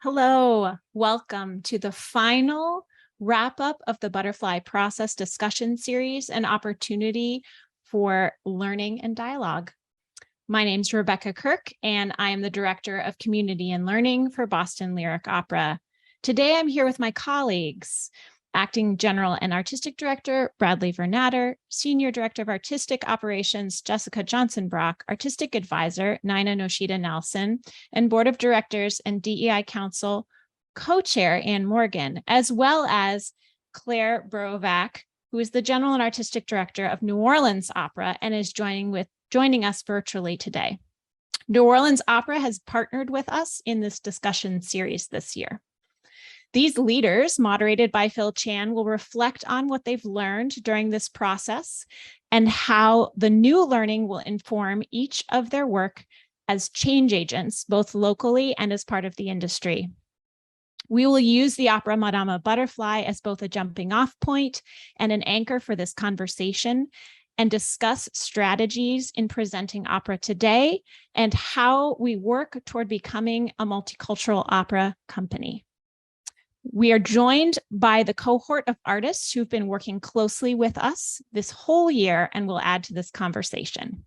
Hello, welcome to the final wrap-up of the Butterfly Process discussion series, an opportunity for learning and dialogue. My name is Rebecca Kirk, and I am the Director of Community and Learning for Boston Lyric Opera. Today, I'm here with my colleagues, Acting General and Artistic Director, Bradley Vernatter, Senior Director of Artistic Operations, Jessica Johnson-Brock, Artistic Advisor, Nina Yoshida-Nelson, and Board of Directors and DEI Council Co-Chair, Ann Morgan, as well as Clare Burovac, who is the General and Artistic Director of New Orleans Opera and is joining us virtually today. New Orleans Opera has partnered with us in this discussion series this year. These leaders, moderated by Phil Chan, will reflect on what they've learned during this process and how the new learning will inform each of their work as change agents, both locally and as part of the industry. We will use the opera Madama Butterfly as both a jumping off point and an anchor for this conversation, and discuss strategies in presenting opera today and how we work toward becoming a multicultural opera company. We are joined by the cohort of artists who've been working closely with us this whole year and will add to this conversation.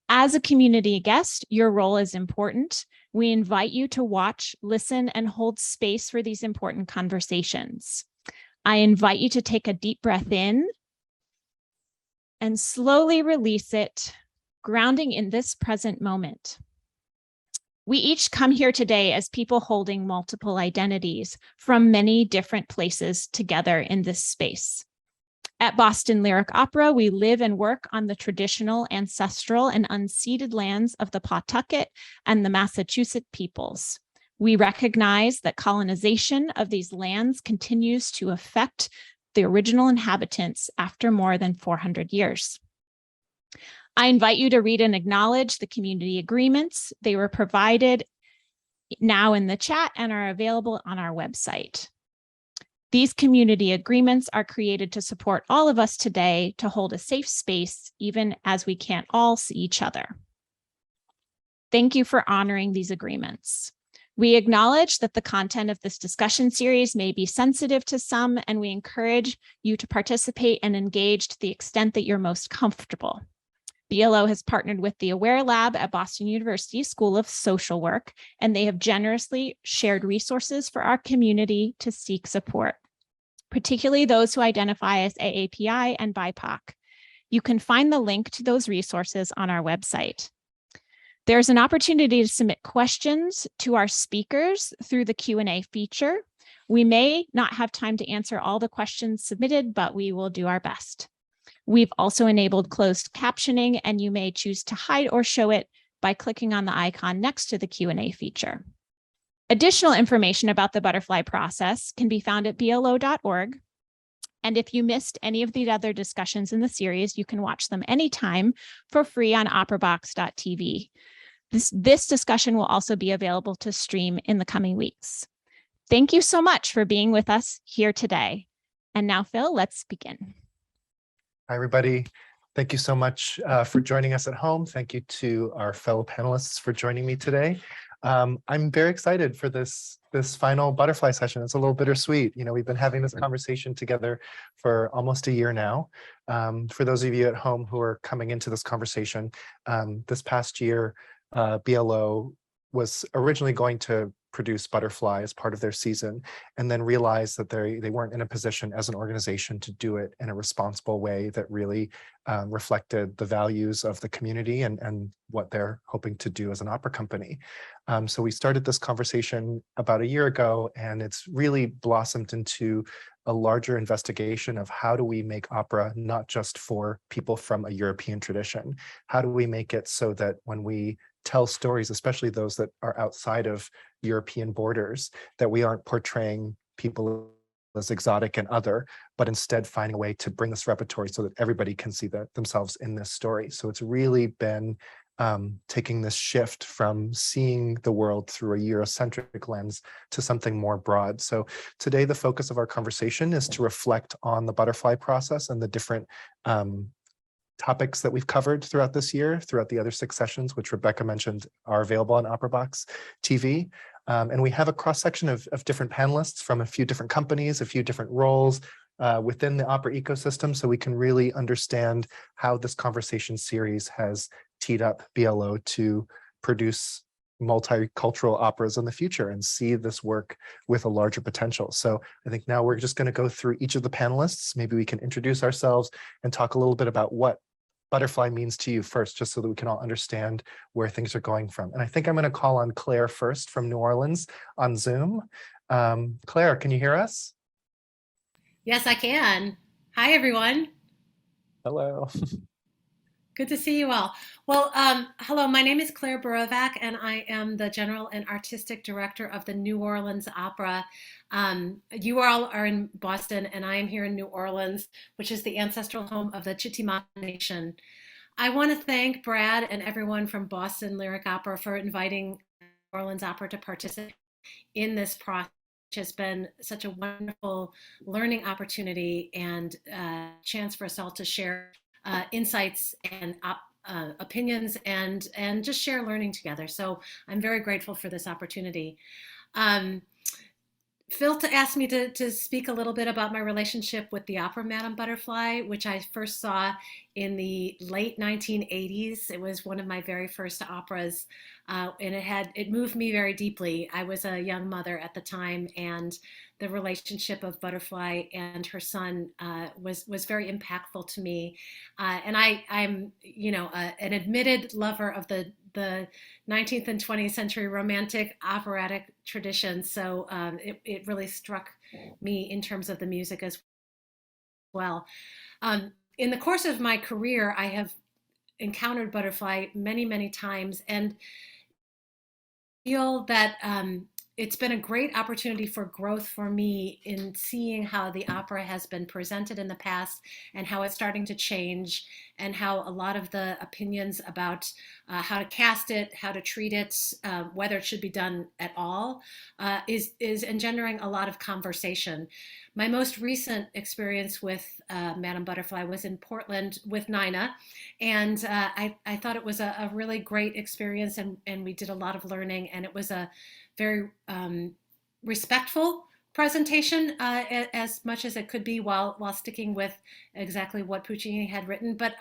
As a community guest, your role is important. We invite you to watch, listen, and hold space for these important conversations. I invite you to take a deep breath in and slowly release it, grounding in this present moment. We each come here today as people holding multiple identities from many different places together in this space. At Boston Lyric Opera, we live and work on the traditional, ancestral, and unceded lands of the Pawtucket and the Massachusetts peoples. We recognize that colonization of these lands continues to affect the original inhabitants after more than 400 years. I invite you to read and acknowledge the community agreements. They were provided now in the chat and are available on our website. These community agreements are created to support all of us today to hold a safe space, even as we can't all see each other. Thank you for honoring these agreements. We acknowledge that the content of this discussion series may be sensitive to some, and we encourage you to participate and engage to the extent that you're most comfortable. BLO has partnered with the Aware Lab at Boston University School of Social Work, and they have generously shared resources for our community to seek support, particularly those who identify as AAPI and BIPOC. You can find the link to those resources on our website. There's an opportunity to submit questions to our speakers through the Q&A feature. We may not have time to answer all the questions submitted, but we will do our best. We've also enabled closed captioning, and you may choose to hide or show it by clicking on the icon next to the Q&A feature. Additional information about the butterfly process can be found at blo.org. And if you missed any of the other discussions in the series, you can watch them anytime for free on operabox.tv. This discussion will also be available to stream in the coming weeks. Thank you so much for being with us here today. And now, Phil, let's begin. Hi, everybody. Thank you so much for joining us at home. Thank you to our fellow panelists for joining me today. I'm very excited for this final butterfly session. It's a little bittersweet. You know, we've been having this conversation together for almost a year now. For those of you at home who are coming into this conversation, this past year, BLO was originally going to produce Butterfly as part of their season, and then realized that they weren't in a position as an organization to do it in a responsible way that really reflected the values of the community and what they're hoping to do as an opera company. So we started this conversation about a year ago, and it's really blossomed into a larger investigation of how do we make opera not just for people from a European tradition? How do we make it so that when we tell stories, especially those that are outside of European borders, that we aren't portraying people as exotic and other, but instead finding a way to bring this repertory so that everybody can see themselves in this story. So it's really been taking this shift from seeing the world through a Eurocentric lens to something more broad. So today, the focus of our conversation is to reflect on the butterfly process and the different topics that we've covered throughout this year, throughout the other 6 sessions, which Rebecca mentioned are available on OperaBox TV. And we have a cross section of different panelists from a few different companies, a few different roles within the opera ecosystem, so we can really understand how this conversation series has teed up BLO to produce multicultural operas in the future and see this work with a larger potential. So I think now we're just going to go through each of the panelists. Maybe we can introduce ourselves and talk a little bit about what Butterfly means to you first, just so that we can all understand where things are going from. And I think I'm going to call on Claire first from New Orleans on Zoom. Claire, can you hear us? Yes, I can. Hi, everyone. Hello. Good to see you all. Well, hello, my name is Clare Burovac, and I am the General and Artistic Director of the New Orleans Opera. You all are in Boston, and I am here in New Orleans, which is the ancestral home of the Chitimacha Nation. I want to thank Brad and everyone from Boston Lyric Opera for inviting New Orleans Opera to participate in this process, which has been such a wonderful learning opportunity and chance for us all to share insights and opinions and just share learning together. So I'm very grateful for this opportunity. Phil asked me to speak a little bit about my relationship with the opera Madame Butterfly, which I first saw in the late 1980s. It was one of my very first operas, and it moved me very deeply. I was a young mother at the time, and the relationship of Butterfly and her son was very impactful to me. And I'm an admitted lover of the 19th and 20th century romantic operatic tradition. So it really struck me in terms of the music as well. In the course of my career, I have encountered Butterfly many, many times and feel that it's been a great opportunity for growth for me in seeing how the opera has been presented in the past and how it's starting to change, and how a lot of the opinions about how to cast it, how to treat it, whether it should be done at all, is engendering a lot of conversation. My most recent experience with Madame Butterfly was in Portland with Nina, and I thought it was a really great experience, and we did a lot of learning, and it was a very respectful presentation as much as it could be, while sticking with exactly what Puccini had written. But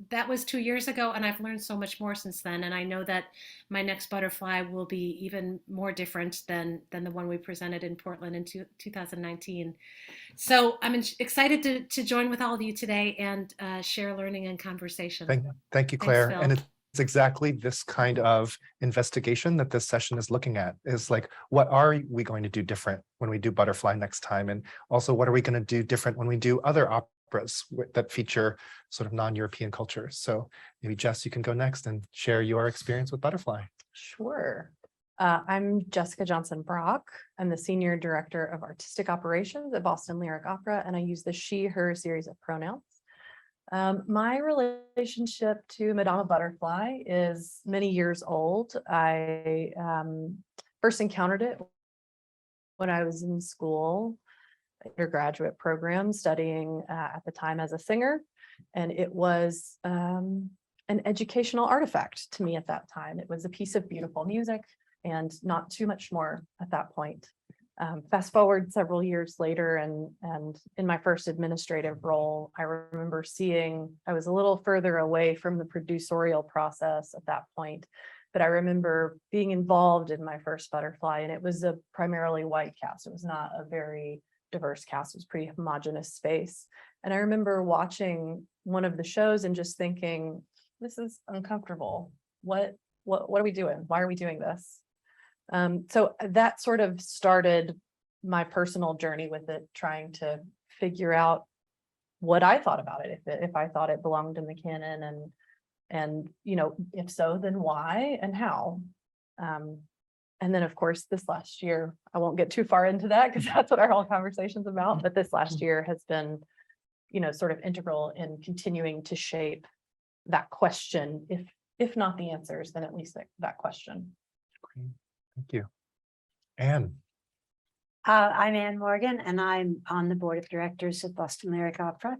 that was 2 years ago, and I've learned so much more since then. And I know that my next Butterfly will be even more different than the one we presented in Portland in 2019. So I'm excited to join with all of you today and share learning and conversation. Thank you, Claire. Thanks, Phil. And it's exactly this kind of investigation that this session is looking at, is like, what are we going to do different when we do Butterfly next time? And also, what are we going to do different when we do other operas that feature sort of non-European culture? So maybe Jess, you can go next and share your experience with Butterfly. Sure. I'm Jessica Johnson-Brock. I'm the Senior Director of Artistic Operations at Boston Lyric Opera, and I use the she, her series of pronouns. My relationship to Madama Butterfly is many years old. I first encountered it when I was in school, undergraduate program, studying at the time as a singer, and it was an educational artifact to me at that time. It was a piece of beautiful music and not too much more at that point. Fast forward several years later, and in my first administrative role, I remember I was a little further away from the producerial process at that point, but I remember being involved in my first Butterfly, and it was a primarily white cast. It was not a very diverse cast. It was a pretty homogenous space. And I remember watching one of the shows and just thinking, this is uncomfortable. What are we doing? Why are we doing this? So that sort of started my personal journey with it, trying to figure out what I thought about it, if I thought it belonged in the canon, and if so, then why and how. And then, of course, this last year, I won't get too far into that because that's what our whole conversation's about. But this last year has been, sort of integral in continuing to shape that question. If not the answers, then at least that question. Thank you. Anne. I'm Anne Morgan, and I'm on the board of directors of Boston Lyric Opera.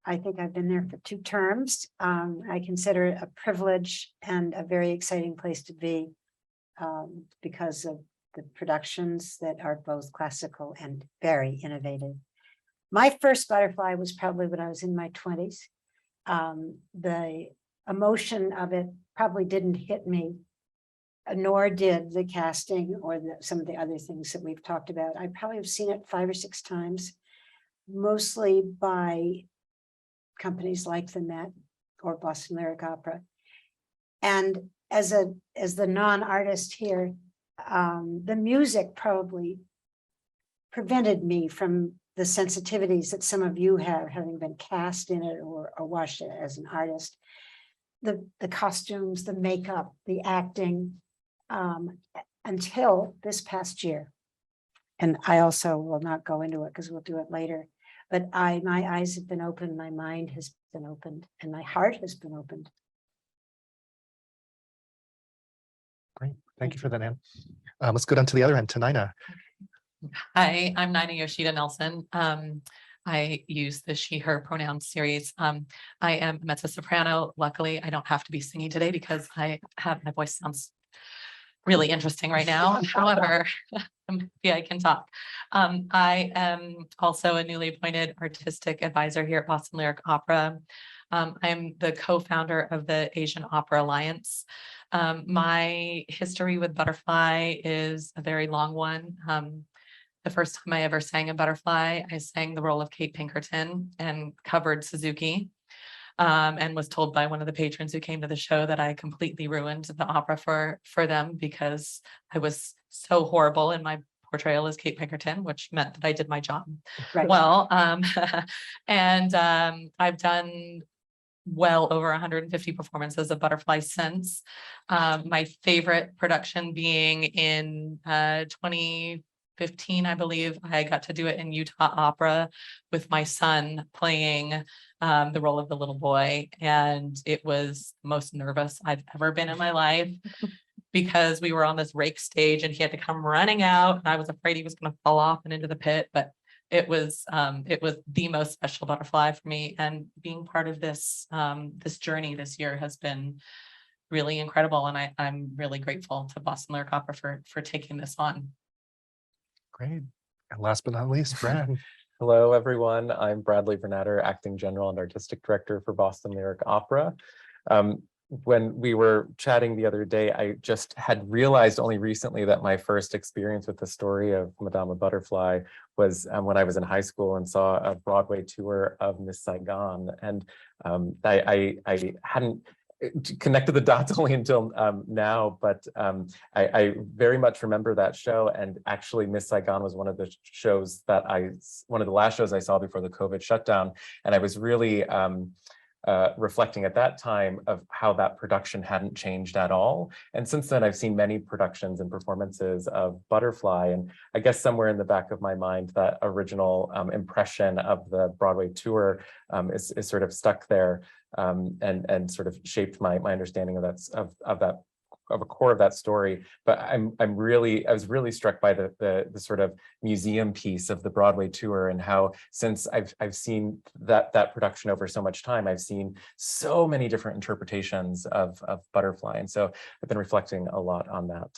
I think I've been there for 2 terms. I consider it a privilege and a very exciting place to be because of the productions that are both classical and very innovative. My first Butterfly was probably when I was in my 20s. The emotion of it probably didn't hit me, nor did the casting or some of the other things that we've talked about. I probably have seen it 5 or 6 times, mostly by companies like the Met or Boston Lyric Opera. And as the non-artist here, the music probably prevented me from the sensitivities that some of you have, having been cast in it or watched it as an artist. The costumes, the makeup, the acting, until this past year. And I also will not go into it because we'll do it later. But my eyes have been opened, my mind has been opened, and my heart has been opened. Great. Thank you for that, Anne. Let's go down to the other end, to Nina. Hi, I'm Nina Yoshida Nelson. I use the she, her pronoun series. I am a mezzo soprano. Luckily, I don't have to be singing today because my voice sounds really interesting right now. However, yeah, I can talk. I am also a newly appointed artistic advisor here at Boston Lyric Opera. I'm the co-founder of the Asian Opera Alliance. My history with Butterfly is a very long one. The first time I ever sang a Butterfly, I sang the role of Kate Pinkerton and covered Suzuki, and was told by one of the patrons who came to the show that I completely ruined the opera for them because I was so horrible in my portrayal as Kate Pinkerton, which meant that I did my job Right. well. And I've done well over 150 performances of Butterfly since. My favorite production being in 2015, I believe. I got to do it in Utah Opera with my son playing the role of the little boy. And it was the most nervous I've ever been in my life because we were on this rake stage and he had to come running out. And I was afraid he was going to fall off and into the pit, but it was the most special Butterfly for me. And being part of this this journey this year has been really incredible. And I'm really grateful to Boston Lyric Opera for taking this on. Great. And last but not least, Brad. Hello, everyone. I'm Bradley Vernatter, Acting General and Artistic Director for Boston Lyric Opera. When we were chatting the other day, I just had realized only recently that my first experience with the story of Madama Butterfly was when I was in high school and saw a Broadway tour of Miss Saigon. And I hadn't connected the dots only until now, but I very much remember that show. And actually Miss Saigon was one of the shows that one of the last shows I saw before the COVID shutdown. And I was really reflecting at that time of how that production hadn't changed at all. And since then, I've seen many productions and performances of Butterfly. And I guess somewhere in the back of my mind, that original impression of the Broadway tour is sort of stuck there and sort of shaped my understanding of a core of that story. But I was really struck by the sort of museum piece of the Broadway tour and how, since I've seen that production over so much time, I've seen so many different interpretations of Butterfly. And so I've been reflecting a lot on that.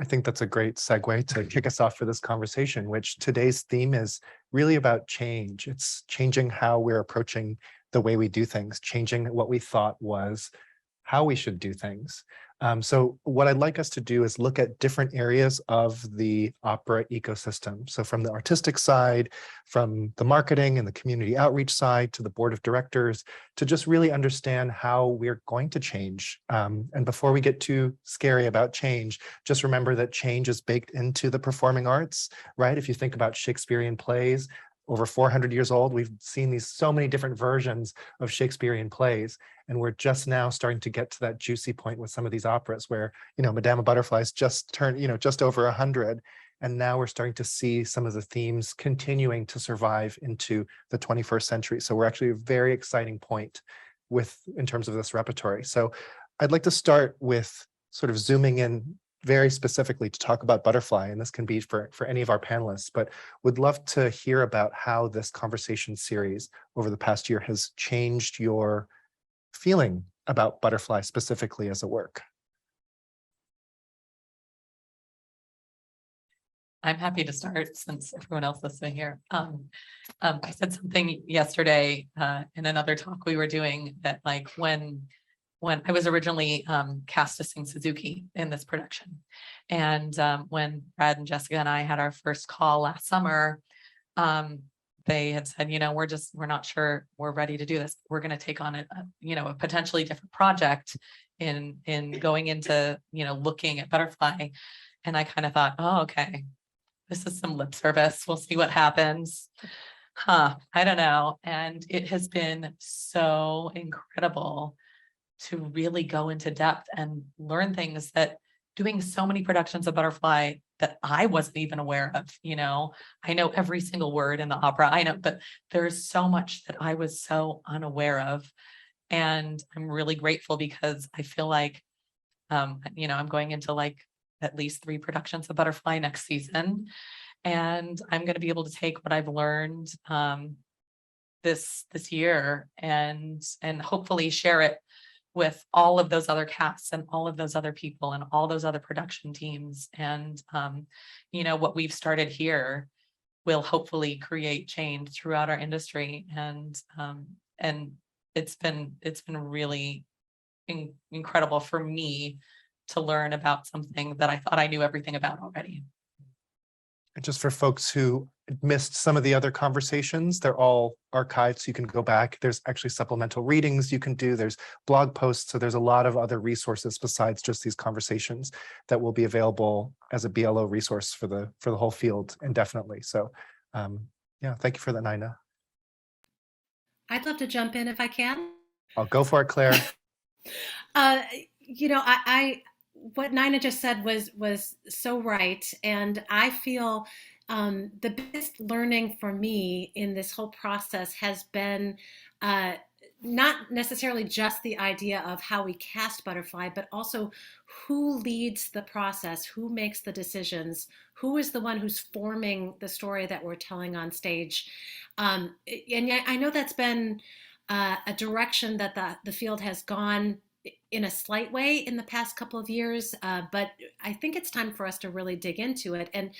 I think that's a great segue to kick us off for this conversation, which today's theme is really about change. It's changing how we're approaching the way we do things, changing what we thought was how we should do things. So what I'd like us to do is look at different areas of the opera ecosystem. So from the artistic side, from the marketing and the community outreach side, to the board of directors, to just really understand how we're going to change. And before we get too scary about change, just remember that change is baked into the performing arts, right? If you think about Shakespearean plays, over 400 years old, we've seen so many different versions of Shakespearean plays. And we're just now starting to get to that juicy point with some of these operas where, Madama Butterfly's just turned, just over 100. And now we're starting to see some of the themes continuing to survive into the 21st century. So we're actually a very exciting point in terms of this repertory. So I'd like to start with sort of zooming in very specifically to talk about Butterfly, and this can be for any of our panelists, but would love to hear about how this conversation series over the past year has changed your feeling about Butterfly specifically as a work. I'm happy to start since everyone else is sitting here. I said something yesterday in another talk we were doing that like when I was originally cast to sing Suzuki in this production. And when Brad and Jessica and I had our first call last summer, they had said, we're not sure we're ready to do this. We're going to take on a potentially different project in going into, looking at Butterfly. And I kind of thought, oh, okay, this is some lip service. We'll see what happens. I don't know. And it has been so incredible to really go into depth and learn things that doing so many productions of Butterfly that I wasn't even aware of. I know every single word in the opera. I know, but there's so much that I was so unaware of. And I'm really grateful because I feel like, I'm going into like at least 3 productions of Butterfly next season. And I'm going to be able to take what I've learned this year and hopefully share it with all of those other casts and all of those other people and all those other production teams. And, what we've started here will hopefully create change throughout our industry. And it's been really incredible for me to learn about something that I thought I knew everything about already. And just for folks who missed some of the other conversations, they're all archived, so you can go back. There's actually supplemental readings you can do. There's blog posts. So there's a lot of other resources besides just these conversations that will be available as a BLO resource for the whole field indefinitely. So yeah, thank you for that, Nina. I'd love to jump in if I can. I'll go for it, Claire. I what Nina just said was so right. And I feel the biggest learning for me in this whole process has been not necessarily just the idea of how we cast Butterfly, but also who leads the process, who makes the decisions, who is the one who's forming the story that we're telling on stage. And yet I know that's been a direction that the field has gone in a slight way in the past couple of years, but I think it's time for us to really dig into it. And,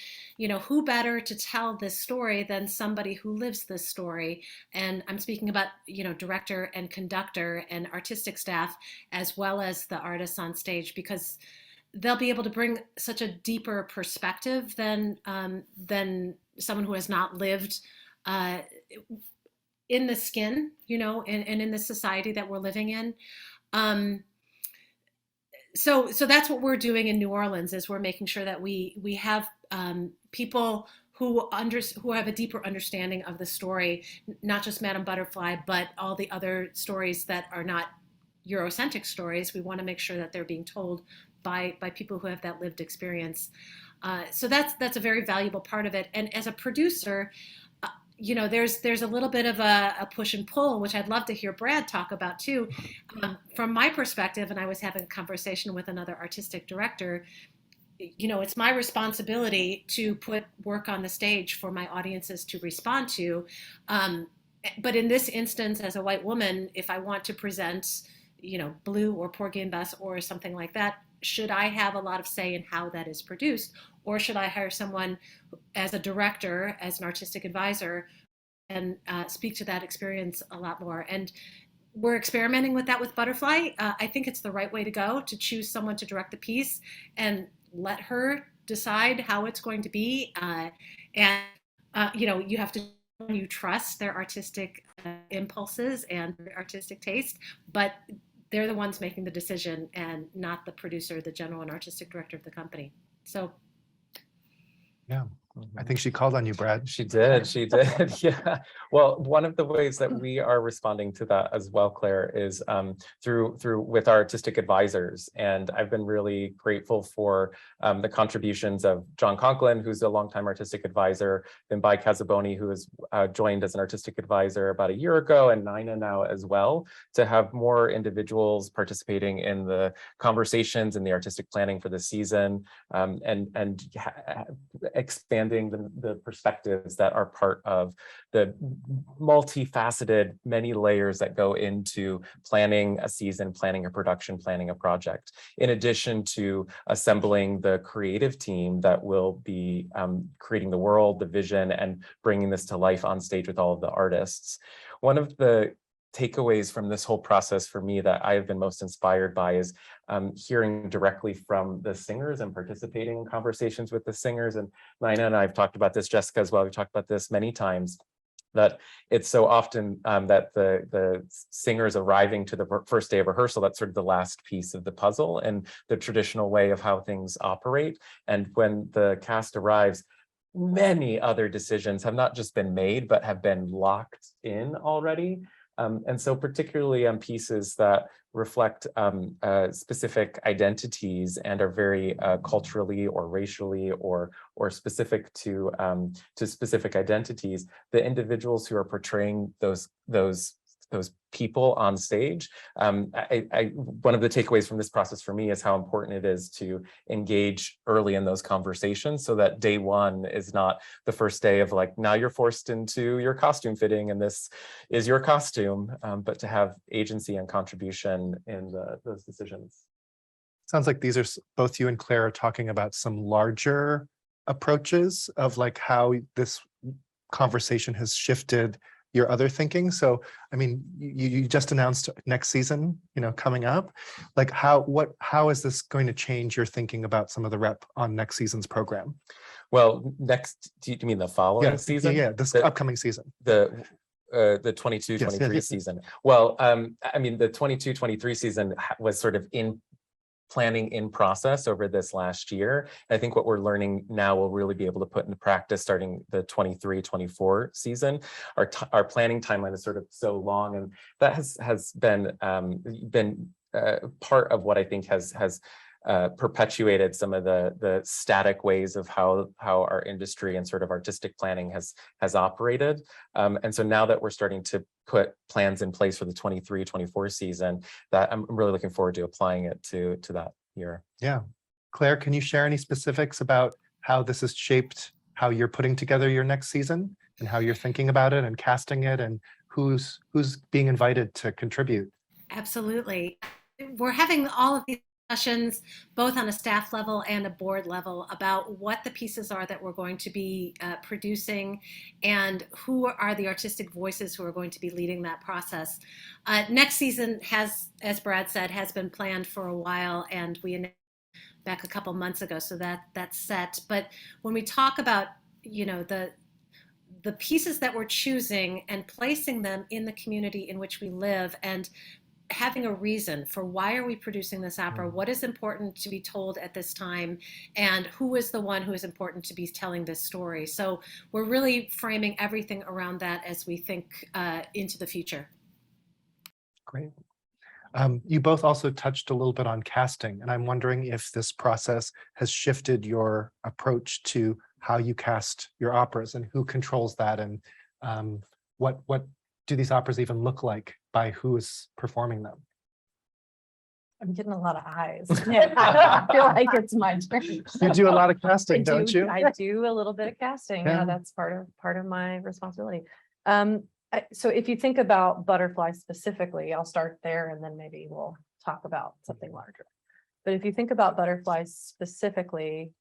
who better to tell this story than somebody who lives this story? And I'm speaking about, director and conductor and artistic staff, as well as the artists on stage, because they'll be able to bring such a deeper perspective than someone who has not lived in the skin, and in the society that we're living in. So that's what we're doing in New Orleans, is we're making sure that we have people who have a deeper understanding of the story, not just Madame Butterfly, but all the other stories that are not Eurocentric stories. We want to make sure that they're being told by people who have that lived experience. So that's a very valuable part of it. And as a producer, there's a little bit of a push and pull, which I'd love to hear Brad talk about too. From my perspective, and I was having a conversation with another artistic director, it's my responsibility to put work on the stage for my audiences to respond to. But in this instance, as a white woman, if I want to present, Blue or Porgy and Bess or something like that, should I have a lot of say in how that is produced? Or should I hire someone as a director, as an artistic advisor, and speak to that experience a lot more? And we're experimenting with that with Butterfly. I think it's the right way to go, to choose someone to direct the piece and let her decide how it's going to be. You have to trust their artistic impulses and artistic taste, but they're the ones making the decision and not the producer, the general and artistic director of the company. So. Yeah, I think she called on you, Brad. She did. Yeah. Well, one of the ways that we are responding to that as well, Claire, is through with our artistic advisors. And I've been really grateful for the contributions of John Conklin, who's a longtime artistic advisor, then Bai Casaboni, who has joined as an artistic advisor about a year ago, and Nina now as well, to have more individuals participating in the conversations and the artistic planning for the season, and expand understanding the perspectives that are part of the multifaceted, many layers that go into planning a season, planning a production, planning a project, in addition to assembling the creative team that will be creating the world, the vision, and bringing this to life on stage with all of the artists. One of the takeaways from this whole process for me that I have been most inspired by is hearing directly from the singers and participating in conversations with the singers. And Nina and I have talked about this, Jessica as well, we've talked about this many times, that it's so often that the singers arriving to the first day of rehearsal, that's sort of the last piece of the puzzle and the traditional way of how things operate. And when the cast arrives, many other decisions have not just been made, but have been locked in already. And so particularly on pieces that reflect specific identities and are very culturally or racially or specific to specific identities, the individuals who are portraying those people on stage. One of the takeaways from this process for me is how important it is to engage early in those conversations so that day one is not the first day of like, now you're forced into your costume fitting and this is your costume, but to have agency and contribution in those decisions. Sounds like these are both you and Claire are talking about some larger approaches of like how this conversation has shifted your other thinking. So, I mean, you just announced next season, coming up. Like how is this going to change your thinking about some of the rep on next season's program? Well, next, do you mean the following season? Yeah, this upcoming season. The 22-23 season. Well, I mean, the 22-23 season was sort of in planning in process over this last year. I think what we're learning now we'll really be able to put into practice starting the 23-24 season. Our planning timeline is sort of so long, and that has been part of what I think has perpetuated some of the static ways of how our industry and sort of artistic planning has operated. And so now that we're starting to put plans in place for the 23-24 season, that I'm really looking forward to applying it to that year. Yeah. Claire, can you share any specifics about how this has shaped how you're putting together your next season and how you're thinking about it and casting it and who's being invited to contribute? Absolutely. We're having all of these discussions, both on a staff level and a board level, about what the pieces are that we're going to be producing and who are the artistic voices who are going to be leading that process. Next season has, as Brad said, has been planned for a while, and we announced back a couple months ago, so that's set. But when we talk about, the pieces that we're choosing and placing them in the community in which we live, and having a reason for why are we producing this opera, what is important to be told at this time, and who is the one who is important to be telling this story. So we're really framing everything around that as we think into the future. Great. You both also touched a little bit on casting, and I'm wondering if this process has shifted your approach to how you cast your operas and who controls that, and what do these operas even look like by who is performing them? I'm getting a lot of eyes. I feel like it's my turn. You do a lot of casting, don't you? I do a little bit of casting. Yeah, that's part of my responsibility. So if you think about Butterfly specifically, I'll start there and then maybe we'll talk about something larger. But if you think about Butterflies specifically,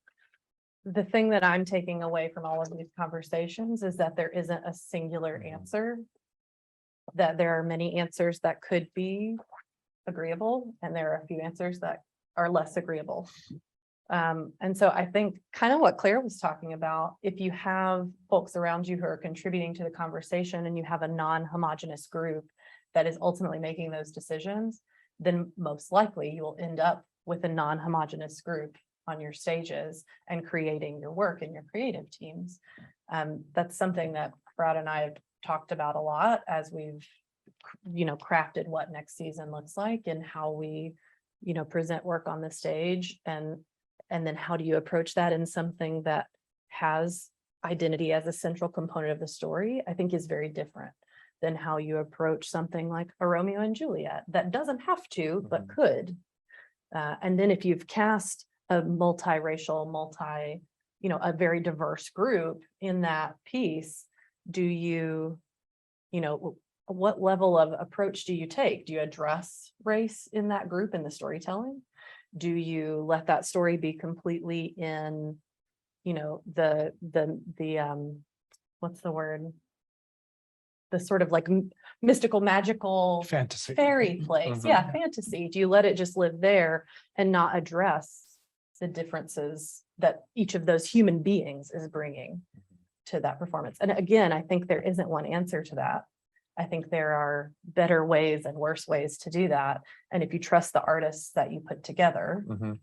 the thing that I'm taking away from all of these conversations is that there isn't a singular answer, that there are many answers that could be agreeable, and there are a few answers that are less agreeable. And so I think kind of what Claire was talking about, if you have folks around you who are contributing to the conversation and you have a non-homogeneous group that is ultimately making those decisions, then most likely you will end up with a non-homogeneous group on your stages and creating your work in your creative teams. That's something that Brad and I have talked about a lot as we've, crafted what next season looks like and how we, present work on the stage, and then how do you approach that in something that has identity as a central component of the story, I think is very different than how you approach something like a Romeo and Juliet that doesn't have to, but could. And then if you've cast a multiracial, a very diverse group in that piece, do you, what level of approach do you take? Do you address race in that group in the storytelling? Do you let that story be completely in, the what's the word? The sort of like mystical, magical Fantasy. fairy place. Mhm. Yeah, fantasy. Do you let it just live there and not address the differences that each of those human beings is bringing to that performance? And again, I think there isn't one answer to that. I think there are better ways and worse ways to do that. And if you trust the artists that you put together, Mhm.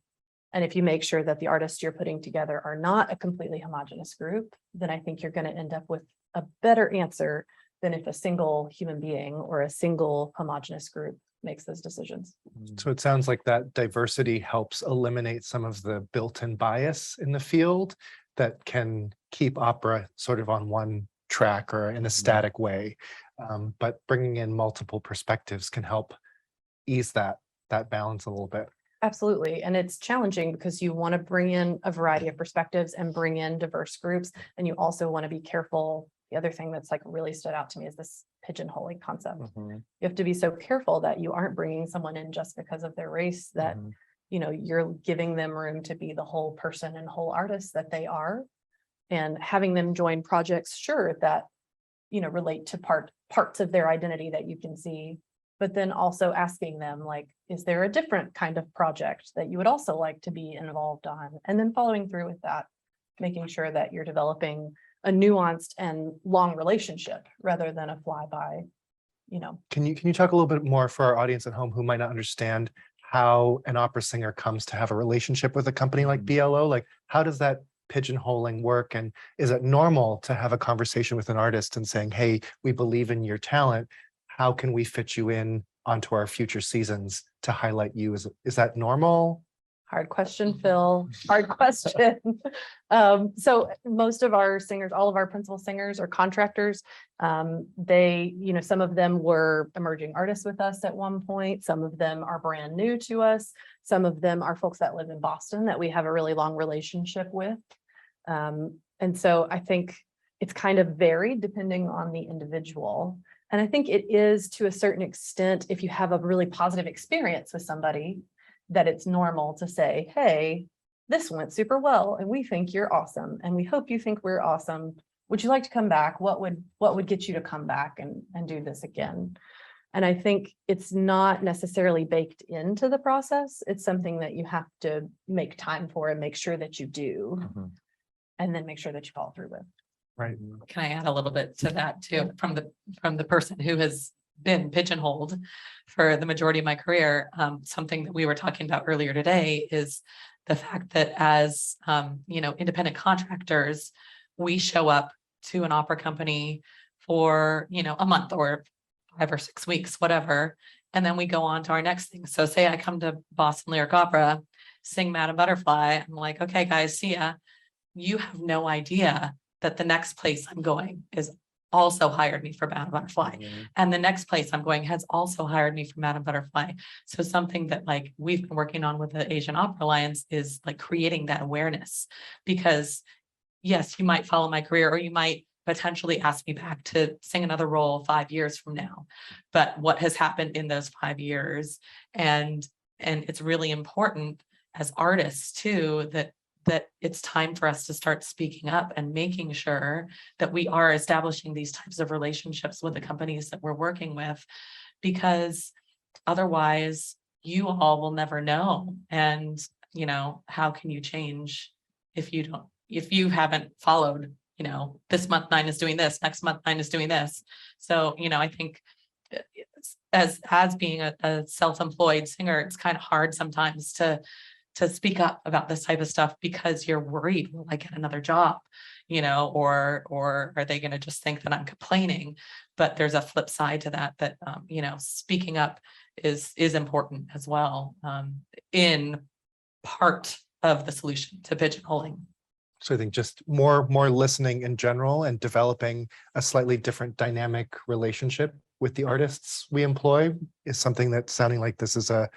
and if you make sure that the artists you're putting together are not a completely homogenous group, then I think you're going to end up with a better answer than if a single human being or a single homogenous group makes those decisions. So it sounds like that diversity helps eliminate some of the built-in bias in the field that can keep opera sort of on one track or in a static way. But bringing in multiple perspectives can help ease that balance a little bit. Absolutely. And it's challenging because you want to bring in a variety of perspectives and bring in diverse groups. And you also want to be careful. The other thing that's like really stood out to me is this pigeonholing concept. Mhm. You have to be so careful that you aren't bringing someone in just because of their race, that, Mhm. you're giving them room to be the whole person and whole artist that they are, and having them join projects, sure, that, relate to parts of their identity that you can see, but then also asking them, like, is there a different kind of project that you would also like to be involved on? And then following through with that, making sure that you're developing a nuanced and long relationship rather than a flyby, Can you talk a little bit more for our audience at home who might not understand how an opera singer comes to have a relationship with a company like BLO? Like, how does that pigeonholing work? And is it normal to have a conversation with an artist and saying, hey, we believe in your talent. How can we fit you in onto our future seasons to highlight you? Is that normal? Hard question, Phil. Hard question. So most of our singers, all of our principal singers are contractors. They, some of them were emerging artists with us at one point. Some of them are brand new to us. Some of them are folks that live in Boston that we have a really long relationship with. And so I think it's kind of varied depending on the individual. And I think it is, to a certain extent, if you have a really positive experience with somebody, that it's normal to say, hey, this went super well and we think you're awesome and we hope you think we're awesome. Would you like to come back? What would get you to come back and do this again? And I think it's not necessarily baked into the process. It's something that you have to make time for and make sure that you do, Mhm. and then make sure that you follow through with. Right. Can I add a little bit to that too, from the person who has been pigeonholed for the majority of my career? Something that we were talking about earlier today is the fact that as independent contractors, we show up to an opera company for a month or 5 or 6 weeks, whatever, and then we go on to our next thing. So say I come to Boston Lyric Opera, sing Madama Butterfly, I'm like, okay guys, see ya. You have no idea that the next place I'm going is also hired me for Madama Butterfly. Mhm. And the next place I'm going has also hired me for Madama Butterfly. So something that like we've been working on with the Asian Opera Alliance is like creating that awareness, because yes, you might follow my career or you might potentially ask me back to sing another role 5 years from now. But what has happened in those 5 years? And it's really important as artists too, that it's time for us to start speaking up and making sure that we are establishing these types of relationships with the companies that we're working with, because otherwise you all will never know. And, how can you change if you haven't followed, this month 9 is doing this, next month 9 is doing this. So, I think as being a self-employed singer, it's kind of hard sometimes to speak up about this type of stuff because you're worried, will I get another job, or are they going to just think that I'm complaining? But there's a flip side to that, speaking up is important as well, in part of the solution to pigeonholing. So I think just more listening in general and developing a slightly different dynamic relationship with the artists we employ is something that's sounding like this is a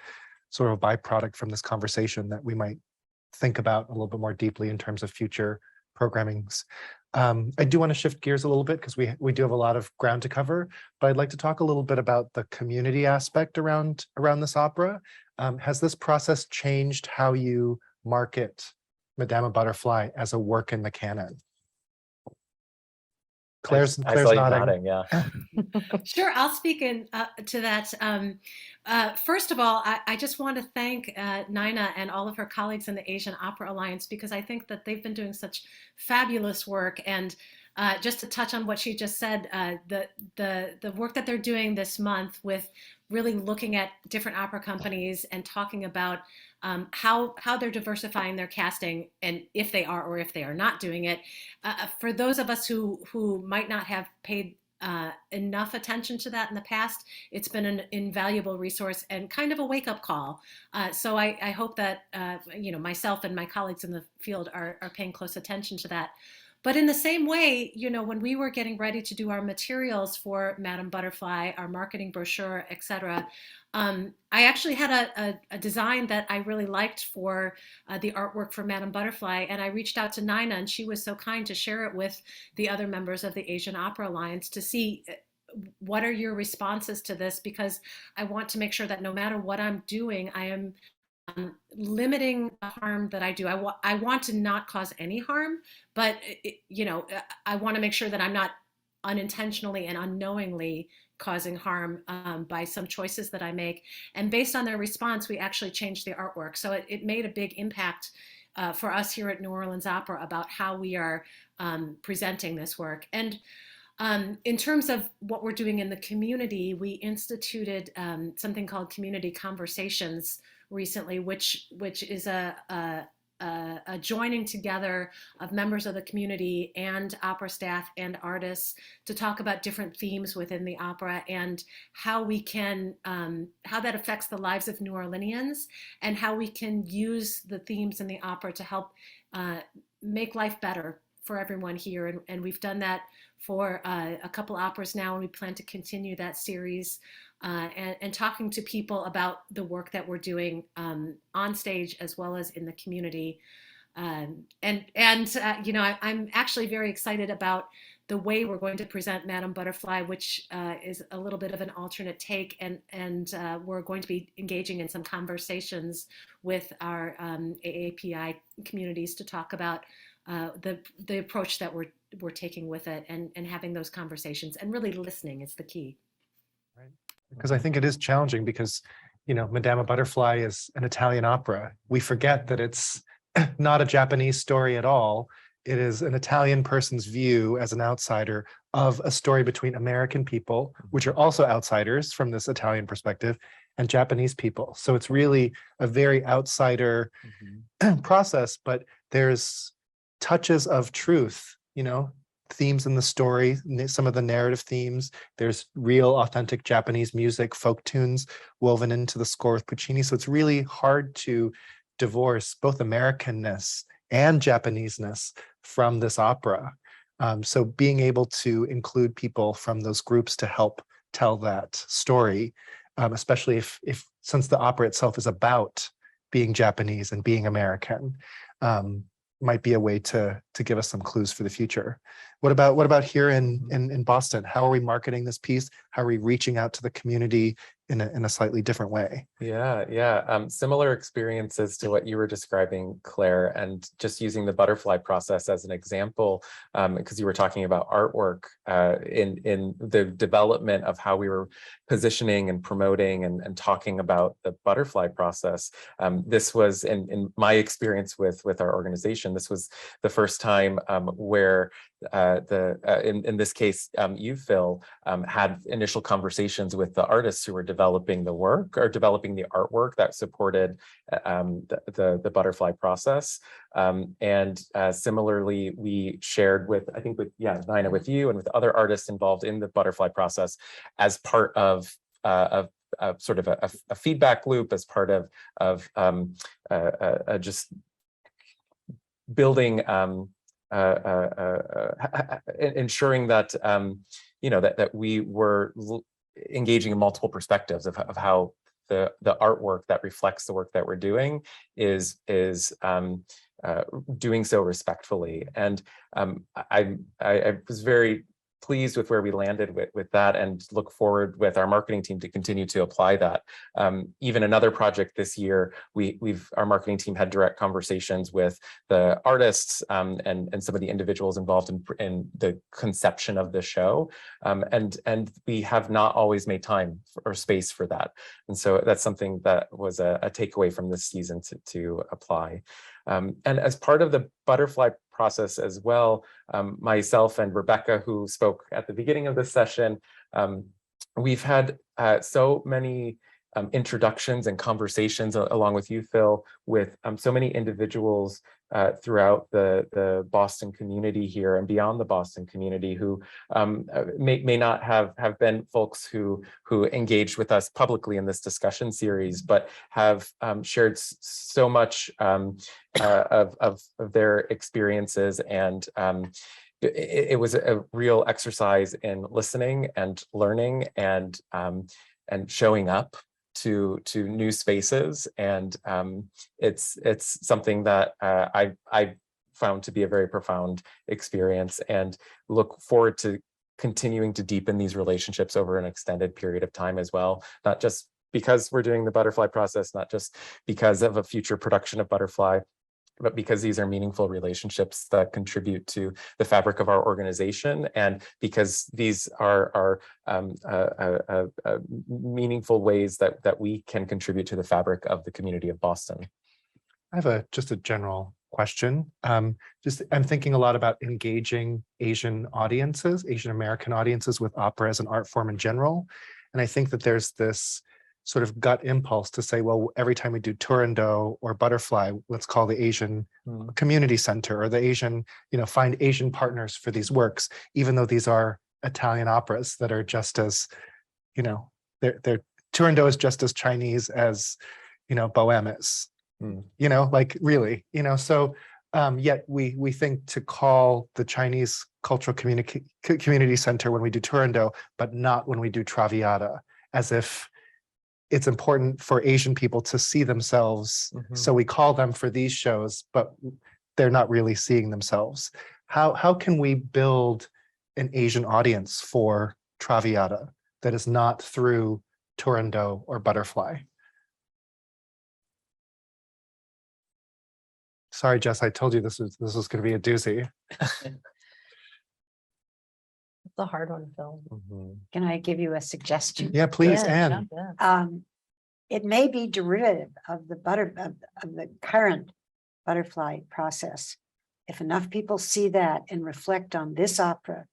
sort of byproduct from this conversation that we might think about a little bit more deeply in terms of future programmings. I do want to shift gears a little bit because we do have a lot of ground to cover, but I'd like to talk a little bit about the community aspect around this opera. Has this process changed how you market Madama Butterfly as a work in the canon? Claire's I saw you nodding. yeah. Sure, I'll speak to that. First of all, I just want to thank Nina and all of her colleagues in the Asian Opera Alliance, because I think that they've been doing such fabulous work. And just to touch on what she just said, the work that they're doing this month with really looking at different opera companies and talking about how they're diversifying their casting, and if they are or if they are not doing it. For those of us who might not have paid enough attention to that in the past, it's been an invaluable resource and kind of a wake-up call. So I hope that myself and my colleagues in the field are paying close attention to that. But in the same way, when we were getting ready to do our materials for Madame Butterfly, our marketing brochure, etc., I actually had a design that I really liked for the artwork for Madame Butterfly, and I reached out to Nina, and she was so kind to share it with the other members of the Asian Opera Alliance to see what are your responses to this, because I want to make sure that no matter what I'm doing, I am limiting the harm that I do. I want to not cause any harm, but I want to make sure that I'm not unintentionally and unknowingly causing harm by some choices that I make. And based on their response, we actually changed the artwork. So it made a big impact for us here at New Orleans Opera about how we are presenting this work. And in terms of what we're doing in the community, we instituted something called Community Conversations recently, which is a joining together of members of the community and opera staff and artists to talk about different themes within the opera and how we can, how that affects the lives of New Orleanians, and how we can use the themes in the opera to help make life better for everyone here. And we've done that for a couple operas now, and we plan to continue that series and talking to people about the work that we're doing on stage as well as in the community. I'm actually very excited about the way we're going to present Madame Butterfly, which is a little bit of an alternate take, and we're going to be engaging in some conversations with our AAPI communities to talk about the approach that we're taking with it, and having those conversations and really listening is the key. Right. Because I think it is challenging because, Madama Butterfly is an Italian opera. We forget that it's not a Japanese story at all. It is an Italian person's view as an outsider of a story between American people, which are also outsiders from this Italian perspective, and Japanese people. So it's really a very outsider process, but there's touches of truth, themes in the story, some of the narrative themes. There's real authentic Japanese music, folk tunes woven into the score with Puccini. So it's really hard to divorce both Americanness and Japaneseness from this opera. So being able to include people from those groups to help tell that story, especially if since the opera itself is about being Japanese and being American, might be a way to give us some clues for the future. What about here in Boston? How are we marketing this piece? How are we reaching out to the community in a slightly different way? Yeah. Similar experiences to what you were describing, Claire, and just using the butterfly process as an example, because you were talking about artwork in the development of how we were positioning and promoting and talking about the butterfly process. This was, in my experience with our organization, this was the first time where in this case, you, Phil, had initial conversations with the artists who were developing the work or developing the artwork that supported the butterfly process. Similarly, we shared with, I think with Nina, with you and with other artists involved in the butterfly process as part of sort of a feedback loop, as part of just building, ensuring that that we were engaging in multiple perspectives of how the artwork that reflects the work that we're doing is doing so respectfully. And I was very pleased with where we landed with that, and look forward with our marketing team to continue to apply that. Even another project this year, our marketing team had direct conversations with the artists and some of the individuals involved in the conception of the show, and we have not always made time or space for that. And so that's something that was a takeaway from this season to apply. And as part of the butterfly process as well, myself and Rebecca, who spoke at the beginning of this session, we've had so many introductions and conversations along with you, Phil, with so many individuals throughout the Boston community here and beyond the Boston community who may not have been folks who engaged with us publicly in this discussion series, but have shared so much of their experiences. And it was a real exercise in listening and learning and showing up to new spaces, and it's something that I found to be a very profound experience, and look forward to continuing to deepen these relationships over an extended period of time as well. Not just because we're doing the butterfly process, not just because of a future production of Butterfly, but because these are meaningful relationships that contribute to the fabric of our organization, and because these are meaningful ways that we can contribute to the fabric of the community of Boston. I have just a general question. I'm thinking a lot about engaging Asian audiences, Asian American audiences, with opera as an art form in general. And I think that there's this sort of gut impulse to say, well, every time we do Turandot or Butterfly, let's call the Asian Community Center, or the Asian, find Asian partners for these works, even though these are Italian operas that are just as, they're Turandot is just as Chinese as, Bohème is, like really, so yet we think to call the Chinese Cultural Community Center when we do Turandot, but not when we do Traviata, as if it's important for Asian people to see themselves. So we call them for these shows, but they're not really seeing themselves. How can we build an Asian audience for Traviata that is not through Turandot or Butterfly? Sorry, Jess, I told you this was going to be a doozy. It's a hard one, Phil. Can I give you a suggestion? Yeah, please, Yeah, Anne. jump in. It may be derivative of the current butterfly process. If enough people see that and reflect on this opera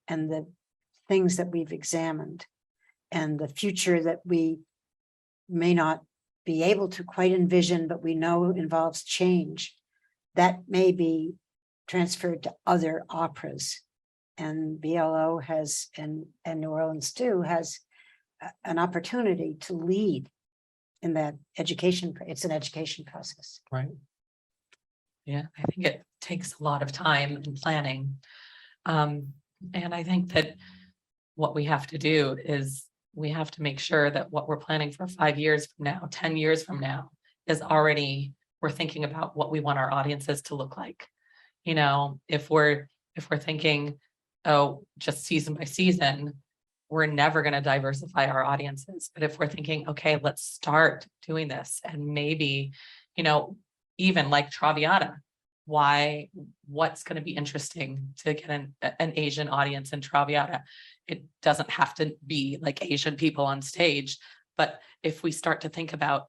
and the things that we've examined and the future that we may not be able to quite envision, but we know involves change, that may be transferred to other operas. And BLO has, and New Orleans too, has an opportunity to lead in that education. It's an education process. Right. Yeah, I think it takes a lot of time and planning. And I think that what we have to do is we have to make sure that what we're planning for 5 years from now, 10 years from now, is already, we're thinking about what we want our audiences to look like. If we're thinking, oh, just season by season, we're never going to diversify our audiences. But if we're thinking, okay, let's start doing this, and maybe, even like Traviata, what's going to be interesting to get an Asian audience in Traviata? It doesn't have to be like Asian people on stage, but if we start to think about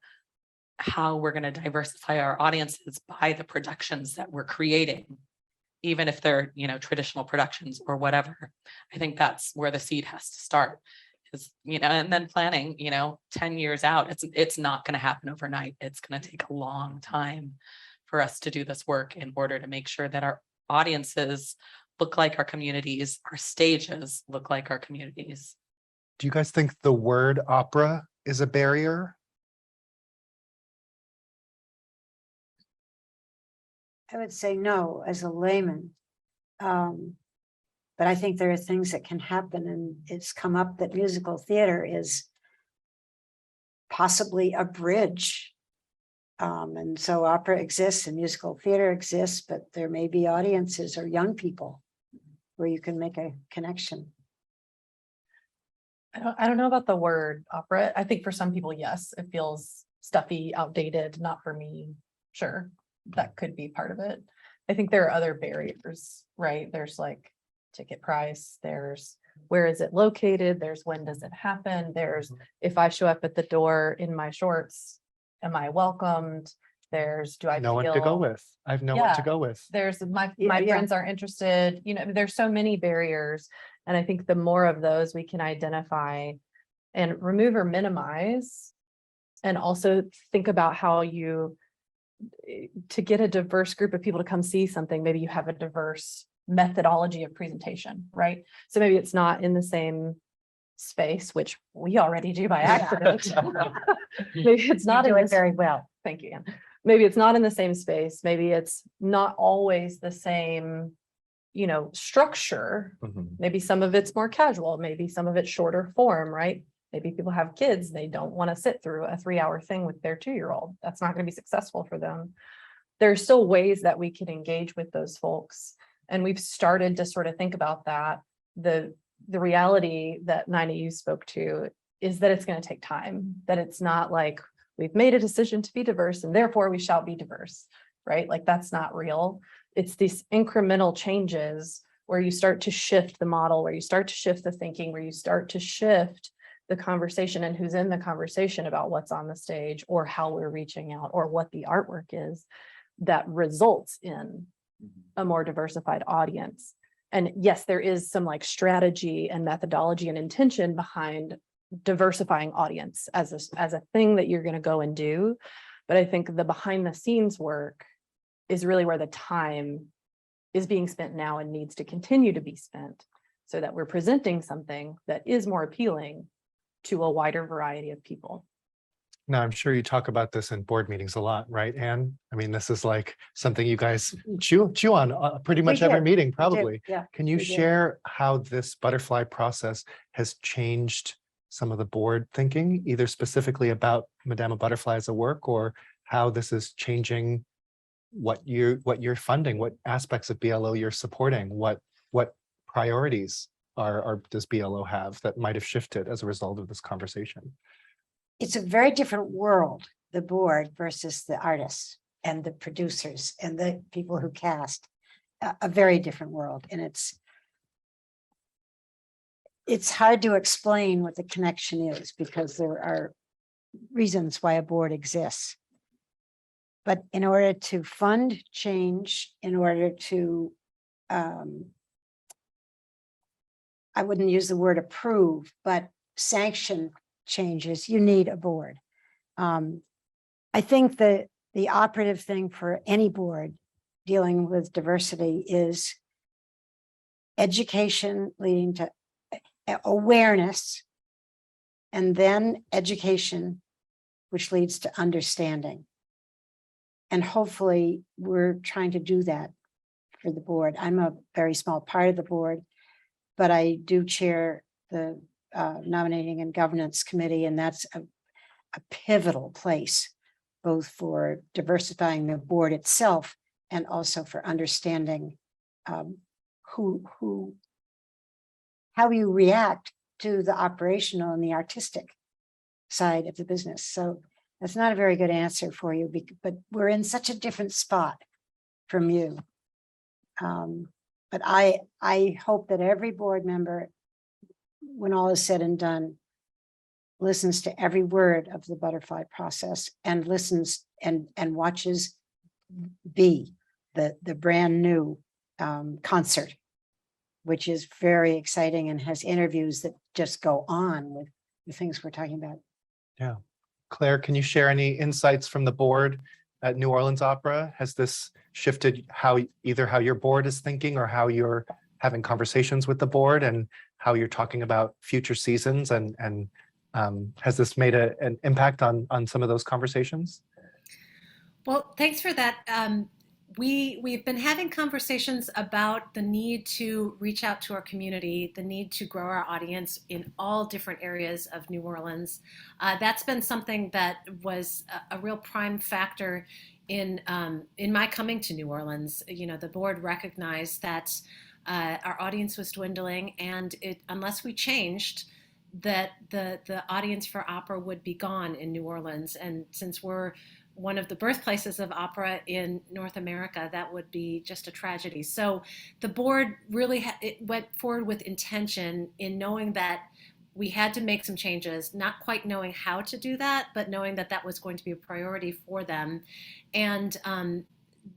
how we're going to diversify our audiences by the productions that we're creating, even if they're, traditional productions or whatever, I think that's where the seed has to start. Is, and then planning, 10 years out, it's not going to happen overnight. It's going to take a long time for us to do this work in order to make sure that our audiences look like our communities, our stages look like our communities. Do you guys think the word opera is a barrier? I would say no, as a layman. But I think there are things that can happen, and it's come up that musical theater is possibly a bridge. And so opera exists and musical theater exists, but there may be audiences or young people where you can make a connection. I don't know about the word opera. I think for some people, yes, it feels stuffy, outdated, not for me. Sure, that could be part of it. I think there are other barriers, right? There's like ticket price, there's where is it located, there's when does it happen, there's if I show up at the door in my shorts, am I welcomed? There's do I No one to go feel with. I have no one to Yeah. go with. there's my Yeah, yeah. friends aren't interested, there's so many barriers. And I think the more of those we can identify and remove or minimize, and also think about how you, to get a diverse group of people to come see something, maybe you have a diverse methodology of presentation, right? So maybe it's not in the same space, which we already do by accident. Maybe it's not You in do it this very well. Thank you, Ann. Maybe it's not in the same space. Maybe it's not always the same, structure. Mhm. Maybe some of it's more casual. Maybe some of it's shorter form, right? Maybe people have kids. They don't want to sit through a 3-hour thing with their 2-year-old. That's not going to be successful for them. There's still ways that we can engage with those folks. And we've started to sort of think about that. The reality that Nina, you spoke to is that it's going to take time, that it's not like we've made a decision to be diverse and therefore we shall be diverse, right? Like that's not real. It's these incremental changes where you start to shift the model, where you start to shift the thinking, where you start to shift the conversation and who's in the conversation about what's on the stage or how we're reaching out or what the artwork is that results in a more diversified audience. And yes, there is some like strategy and methodology and intention behind diversifying audience as a thing that you're going to go and do. But I think the behind the scenes work is really where the time is being spent now and needs to continue to be spent so that we're presenting something that is more appealing to a wider variety of people. Now, I'm sure you talk about this in board meetings a lot, right, Anne? I mean, this is like something you guys chew on pretty much every do. meeting, We do, probably. yeah. Can you we do. share how this butterfly process has changed some of the board thinking, either specifically about Madama Butterfly as a work, or how this is changing what you're funding, what aspects of BLO you're supporting, what priorities does BLO have that might have shifted as a result of this conversation? It's a very different world, the board versus the artists and the producers and the people who cast. A very different world. And it's hard to explain what the connection is because there are reasons why a board exists. But in order to fund change, in order to, I wouldn't use the word approve, but sanction changes, you need a board. I think that the operative thing for any board dealing with diversity is education leading to awareness, and then education, which leads to understanding. And hopefully we're trying to do that for the board. I'm a very small part of the board, but I do chair the nominating and governance committee, and that's a pivotal place, both for diversifying the board itself and also for understanding how you react to the operational and the artistic side of the business. So that's not a very good answer for you, but we're in such a different spot from you. But I hope that every board member, when all is said and done, listens to every word of the butterfly process and listens and watches the brand new concert, which is very exciting and has interviews that just go on with the things we're talking about. Yeah. Claire, can you share any insights from the board at New Orleans Opera? Has this shifted either how your board is thinking or how you're having conversations with the board and how you're talking about future seasons, and has this made an impact on some of those conversations? Well, thanks for that. we've been having conversations about the need to reach out to our community, the need to grow our audience in all different areas of New Orleans. That's been something that was a real prime factor in my coming to New Orleans. You know, the board recognized that our audience was dwindling, and unless we changed, that the audience for opera would be gone in New Orleans. And since we're one of the birthplaces of opera in North America, that would be just a tragedy. So the board really it went forward with intention in knowing that we had to make some changes, not quite knowing how to do that, but knowing that that was going to be a priority for them. And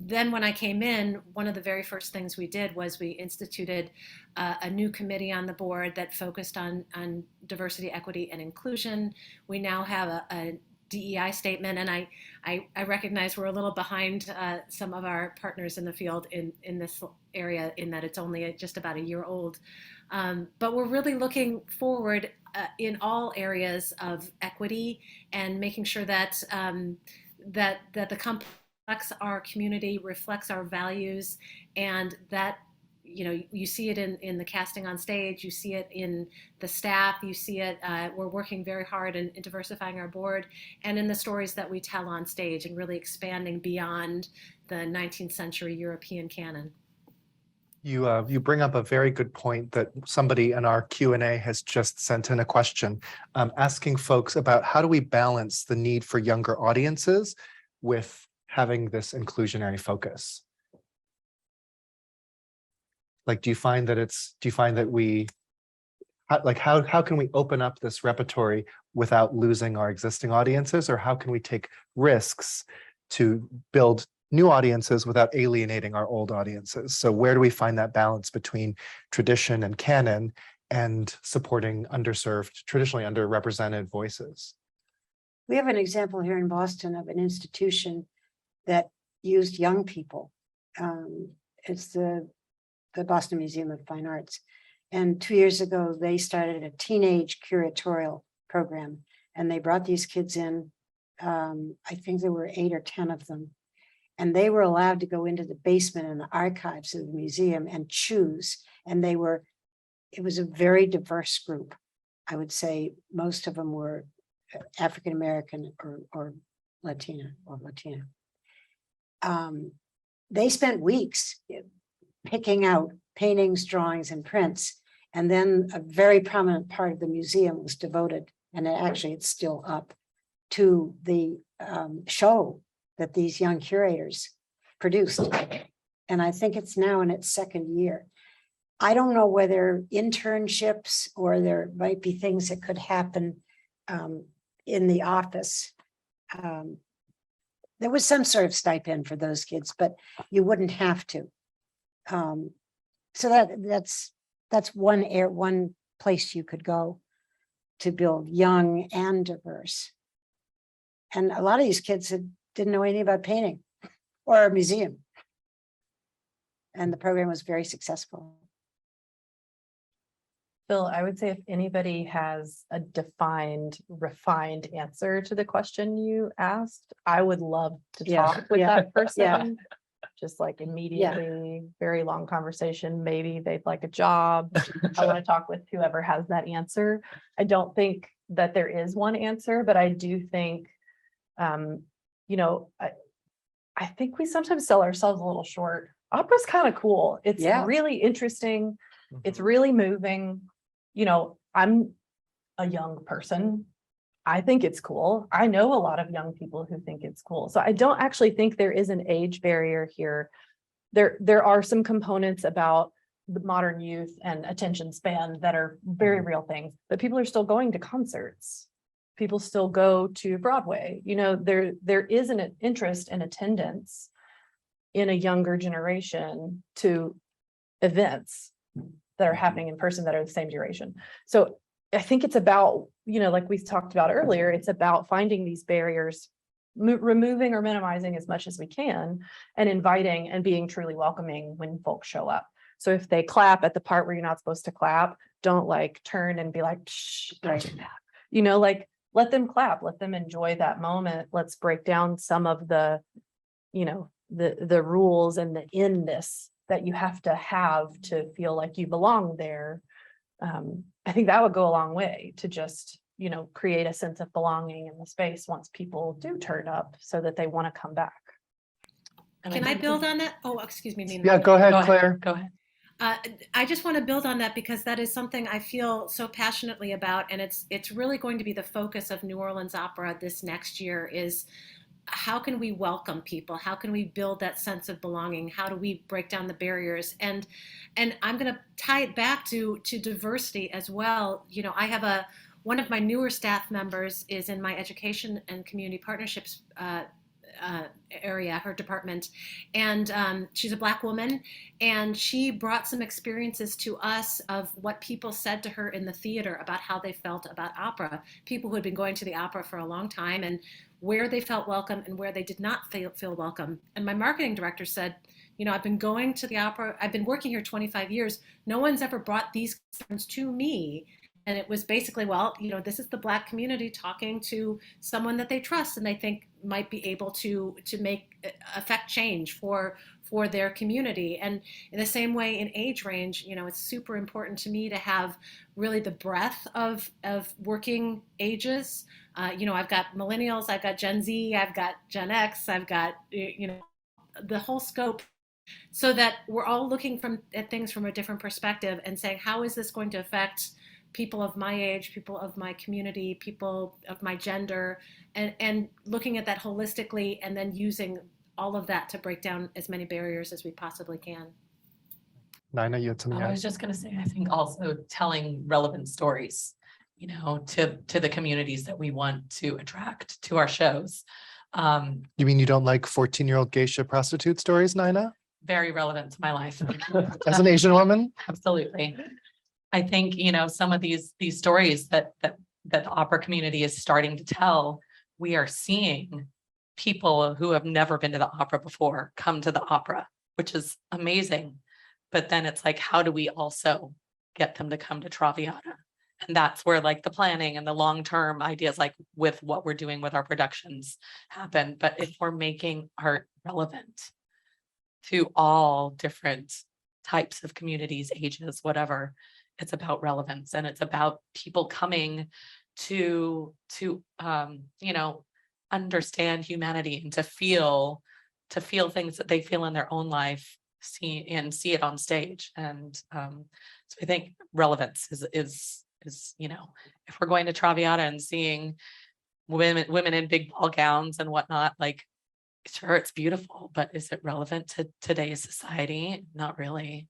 then when I came in, one of the very first things we did was we instituted a new committee on the board that focused on diversity, equity, and inclusion. We now have a DEI statement, and I recognize we're a little behind some of our partners in the field in this area, in that it's only just about a year old. But we're really looking forward in all areas of equity and making sure that that the complex our community reflects our values, and that, you know, you see it in the casting on stage, you see it in the staff, you see it, we're working very hard in diversifying our board, and in the stories that we tell on stage, and really expanding beyond the 19th century European canon. You bring up a very good point that somebody in our Q&A has just sent in a question, asking folks about how do we balance the need for younger audiences with having this inclusionary focus? Like, do you find that we, like, how can we open up this repertory without losing our existing audiences, or how can we take risks to build new audiences without alienating our old audiences? So where do we find that balance between tradition and canon and supporting underserved, traditionally underrepresented voices? We have an example here in Boston of an institution that used young people. It's the Boston Museum of Fine Arts. And 2 years ago, they started a teenage curatorial program, and they brought these kids in. I think there were 8 or 10 of them. And they were allowed to go into the basement and the archives of the museum and choose. And it was a very diverse group. I would say most of them were African-American or Latina. They spent weeks picking out paintings, drawings, and prints. And then a very prominent part of the museum was devoted, and it's still up, to the show that these young curators produced. And I think it's now in its 2nd year. I don't know whether internships or there might be things that could happen in the office. There was some sort of stipend for those kids, but you wouldn't have to. So that's one place you could go to build young and diverse. And a lot of these kids didn't know anything about painting or a museum. And the program was very successful. Phil, I would say if anybody has a refined answer to the question you asked, I would love to talk with that person. Just like immediately, very long conversation. Maybe they'd like a job. I want to talk with whoever has that answer. I don't think that there is one answer, but I do think, you know, I think we sometimes sell ourselves a little short. Opera's kind of cool. It's really interesting. It's really moving. You know, I'm a young person. I think it's cool. I know a lot of young people who think it's cool. So I don't actually think there is an age barrier here. There are some components about the modern youth and attention span that are very real things, but people are still going to concerts. People still go to Broadway. You know, there is an interest and attendance in a younger generation to events that are happening in person that are the same duration. So I think it's about, you know, like we talked about earlier, it's about finding these barriers, removing or minimizing as much as we can, and inviting and being truly welcoming when folks show up. So if they clap at the part where you're not supposed to clap, don't like turn and be like, shh, don't do that. You know, like let them clap, let them enjoy that moment. Let's break down some of the, you know, the rules and the inness that you have to feel like you belong there. I think that would go a long way to just, create a sense of belonging in the space once people do turn up so that they want to come back. And Can I think build on that? Oh, excuse me, Nina. Yeah, go ahead, Go Claire. ahead, go ahead. I just want to build on that because that is something I feel so passionately about, and it's really going to be the focus of New Orleans Opera this next year. Is how can we welcome people? How can we build that sense of belonging? How do we break down the barriers? And I'm going to tie it back to diversity as well. I have one of my newer staff members is in my education and community partnerships area, her department, and she's a Black woman, and she brought some experiences to us of what people said to her in the theater about how they felt about opera. People who had been going to the opera for a long time, and where they felt welcome and where they did not feel welcome. And my marketing director said, I've been going to the opera, I've been working here 25 years, no one's ever brought these concerns to me. And it was basically, this is the Black community talking to someone that they trust and they think might be able to affect change for their community. And in the same way in age range, it's super important to me to have really the breadth of working ages. I've got millennials, I've got Gen Z, I've got Gen X, I've got, the whole scope, so that we're all looking at things from a different perspective and saying, how is this going to affect people of my age, people of my community, people of my gender, and looking at that holistically, and then using all of that to break down as many barriers as we possibly can. Nina, you had something I else? was just going to say, I think also telling relevant stories, to the communities that we want to attract to our shows. You mean you don't like 14-year-old geisha prostitute stories, Nina? Very relevant to my life. As an Asian woman? Absolutely. I think, some of these stories that the opera community is starting to tell, we are seeing people who have never been to the opera before come to the opera, which is amazing. But then it's like, how do we also get them to come to Traviata? And that's where like the planning and the long-term ideas, like with what we're doing with our productions, happen. But if we're making art relevant to all different types of communities, ages, whatever, it's about relevance, and it's about people coming to understand humanity and to feel things that they feel in their own life, see it on stage. And so I think relevance is if we're going to Traviata and seeing women in big ball gowns and whatnot, like, sure, it's beautiful, but is it relevant to today's society? Not really.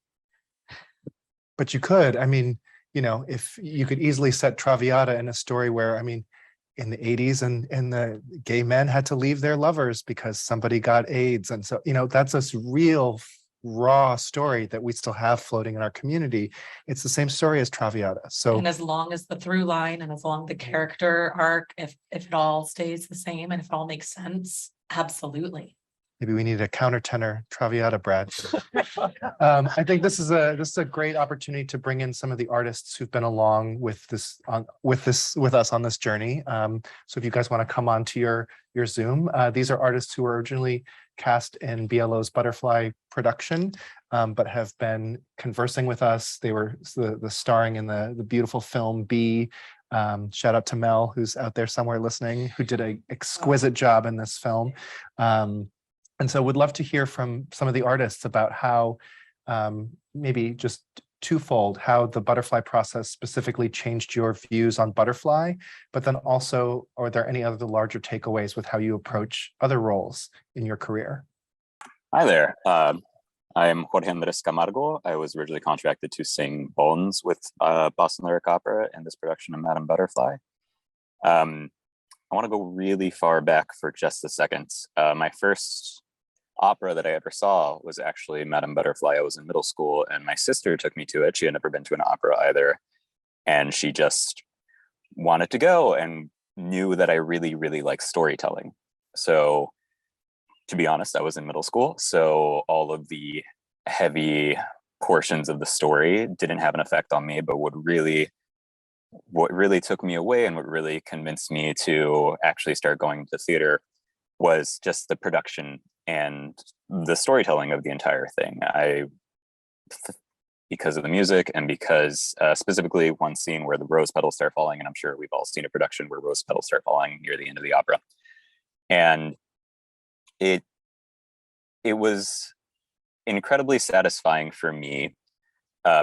But you could, if you could easily set Traviata in a story where, in the 80s and the gay men had to leave their lovers because somebody got AIDS. And so, that's this real raw story that we still have floating in our community. It's the same story as Traviata. So, And as long as the through line and as long the character arc, if it all stays the same and if it all makes sense, absolutely. maybe we need a countertenor Traviata, Brad. I think this is a great opportunity to bring in some of the artists who've been along with us on this journey. So if you guys want to come on to your Zoom, these are artists who were originally cast in BLO's Butterfly production, but have been conversing with us. They were the starring in the beautiful film B. Shout out to Mel, who's out there somewhere listening, who did an exquisite job in this film. And so would love to hear from some of the artists about how, maybe just twofold, how the butterfly process specifically changed your views on butterfly, but then also, are there any other larger takeaways with how you approach other roles in your career? Hi there. I am Jorge Andres Camargo. I was originally contracted to sing Bones with Boston Lyric Opera in this production of Madame Butterfly. I want to go really far back for just a second. My first opera that I ever saw was actually Madame Butterfly. I was in middle school and my sister took me to it. She had never been to an opera either. And she just wanted to go and knew that I really, really like storytelling. So to be honest, I was in middle school. So all of the heavy portions of the story didn't have an effect on me, but what really took me away and what really convinced me to actually start going to theater was just the production and the storytelling of the entire thing. Because of the music and because specifically one scene where the rose petals start falling, and I'm sure we've all seen a production where rose petals start falling near the end of the opera. And it was incredibly satisfying for me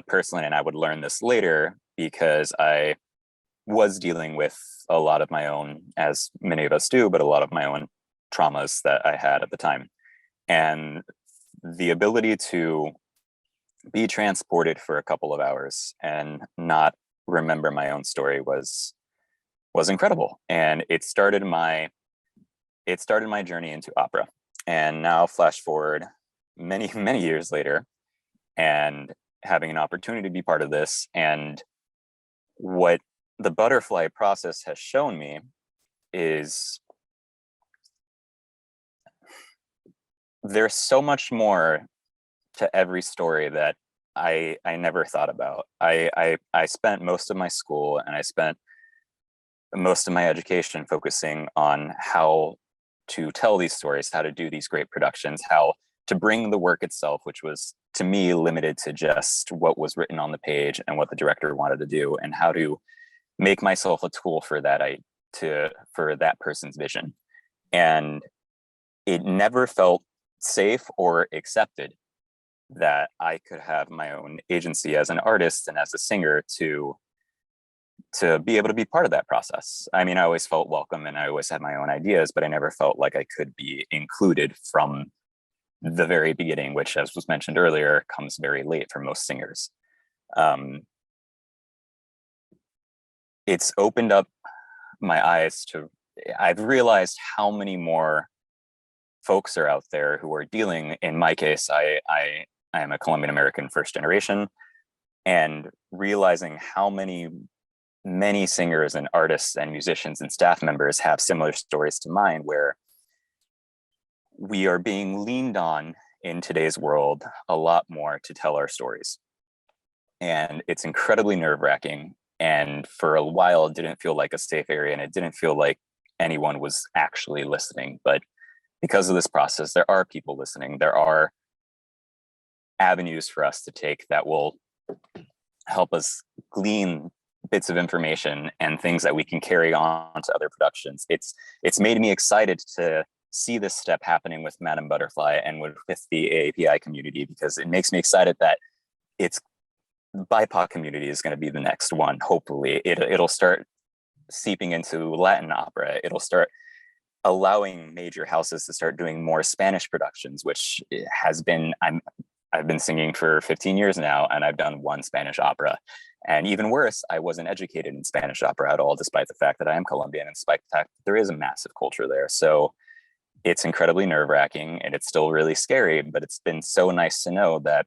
personally, and I would learn this later because I was dealing with a lot of my own, as many of us do, but a lot of my own traumas that I had at the time. And the ability to be transported for a couple of hours and not remember my own story was incredible. And it started my journey into opera. And now flash forward many, many years later and having an opportunity to be part of this. And what the butterfly process has shown me is there's so much more to every story that I never thought about. I spent most of my school and I spent most of my education focusing on how to tell these stories, how to do these great productions, how to bring the work itself, which was to me limited to just what was written on the page and what the director wanted to do, and how to make myself a tool for that for that person's vision. And it never felt safe or accepted that I could have my own agency as an artist and as a singer to be able to be part of that process. I mean, I always felt welcome and I always had my own ideas, but I never felt like I could be included from the very beginning, which, as was mentioned earlier, comes very late for most singers. It's opened up my eyes to, I've realized how many more folks are out there who are dealing, in my case, I am a Colombian American first generation, and realizing how many singers and artists and musicians and staff members have similar stories to mine, where we are being leaned on in today's world a lot more to tell our stories. And it's incredibly nerve-wracking. And for a while, it didn't feel like a safe area, and it didn't feel like anyone was actually listening. But because of this process, there are people listening. There are avenues for us to take that will help us glean bits of information and things that we can carry on to other productions. It's made me excited to see this step happening with Madama Butterfly and with the AAPI community, because it makes me excited that it's BIPOC community is going to be the next one. Hopefully it'll start seeping into Latin opera. It'll start allowing major houses to start doing more Spanish productions, which has been, I've been singing for 15 years now, and I've done one Spanish opera. And even worse, I wasn't educated in Spanish opera at all, despite the fact that I am Colombian, and despite the fact that there is a massive culture there. So it's incredibly nerve-wracking, and it's still really scary, but it's been so nice to know that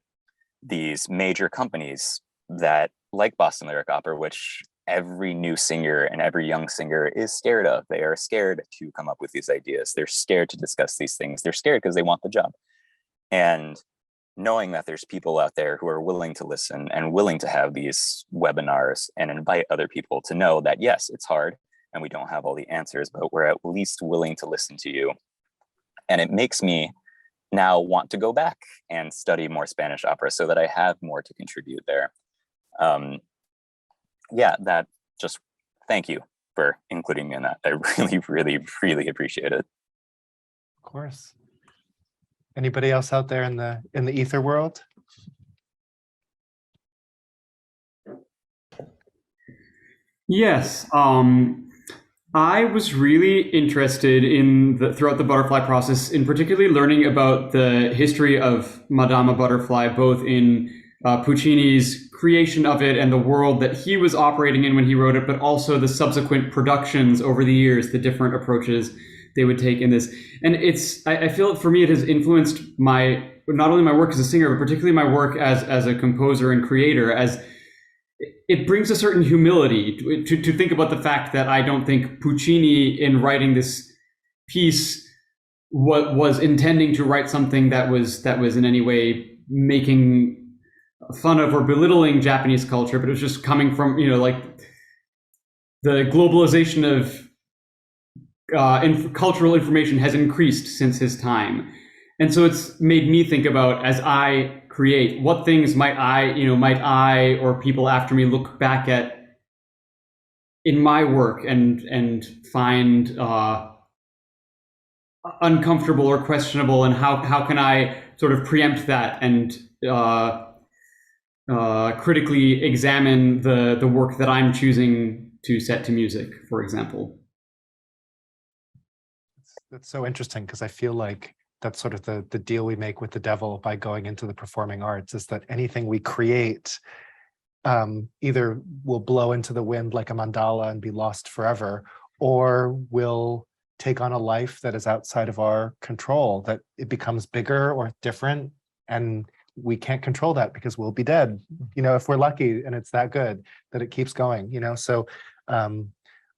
these major companies that, like Boston Lyric Opera, which every new singer and every young singer is scared of. They are scared to come up with these ideas. They're scared to discuss these things. They're scared because they want the job. And knowing that there's people out there who are willing to listen and willing to have these webinars and invite other people to know that, yes, it's hard and we don't have all the answers, but we're at least willing to listen to you. And it makes me now want to go back and study more Spanish opera so that I have more to contribute there. Yeah, that just, thank you for including me in that. I really, really, really appreciate it. Of course. Anybody else out there in the ether world? Yes, I was really interested in throughout the butterfly process, in particularly learning about the history of Madama Butterfly, both in Puccini's creation of it and the world that he was operating in when he wrote it, but also the subsequent productions over the years, the different approaches they would take in this. And I feel for me, it has influenced not only my work as a singer, but particularly my work as a composer and creator, as it brings a certain humility to think about the fact that I don't think Puccini, in writing this piece, was intending to write something that was in any way making fun of or belittling Japanese culture, but it was just coming from, like the globalization of cultural information has increased since his time. And so it's made me think about, as I create, what things might I or people after me look back at in my work and find uncomfortable or questionable, and how can I sort of preempt that and critically examine the work that I'm choosing to set to music, for example. That's so interesting, because I feel like that's sort of the deal we make with the devil by going into the performing arts, is that anything we create either will blow into the wind like a mandala and be lost forever, or will take on a life that is outside of our control, that it becomes bigger or different, and we can't control that because we'll be dead, if we're lucky and it's that good that it keeps going, so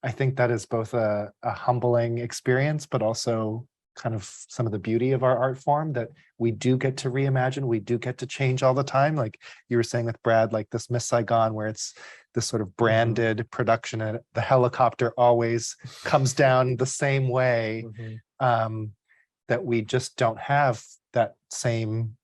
I think that is both a humbling experience, but also kind of some of the beauty of our art form, that we do get to reimagine, we do get to change all the time. Like you were saying with Brad, like this Miss Saigon, where it's this sort of branded production, and the helicopter always comes down the same way, that we just don't have that same,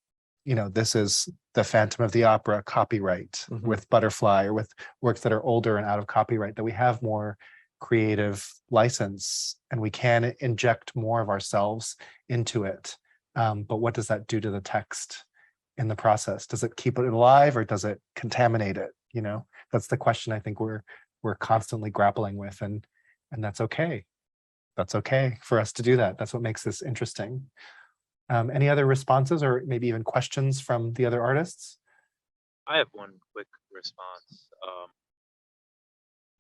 this is the Phantom of the Opera copyright with Butterfly, or with works that are older and out of copyright, that we have more creative license and we can inject more of ourselves into it. But what does that do to the text in the process? Does it keep it alive, or does it contaminate it? That's the question I think we're constantly grappling with, and that's okay. That's okay for us to do that. That's what makes this interesting. Any other responses, or maybe even questions from the other artists? I have one quick response.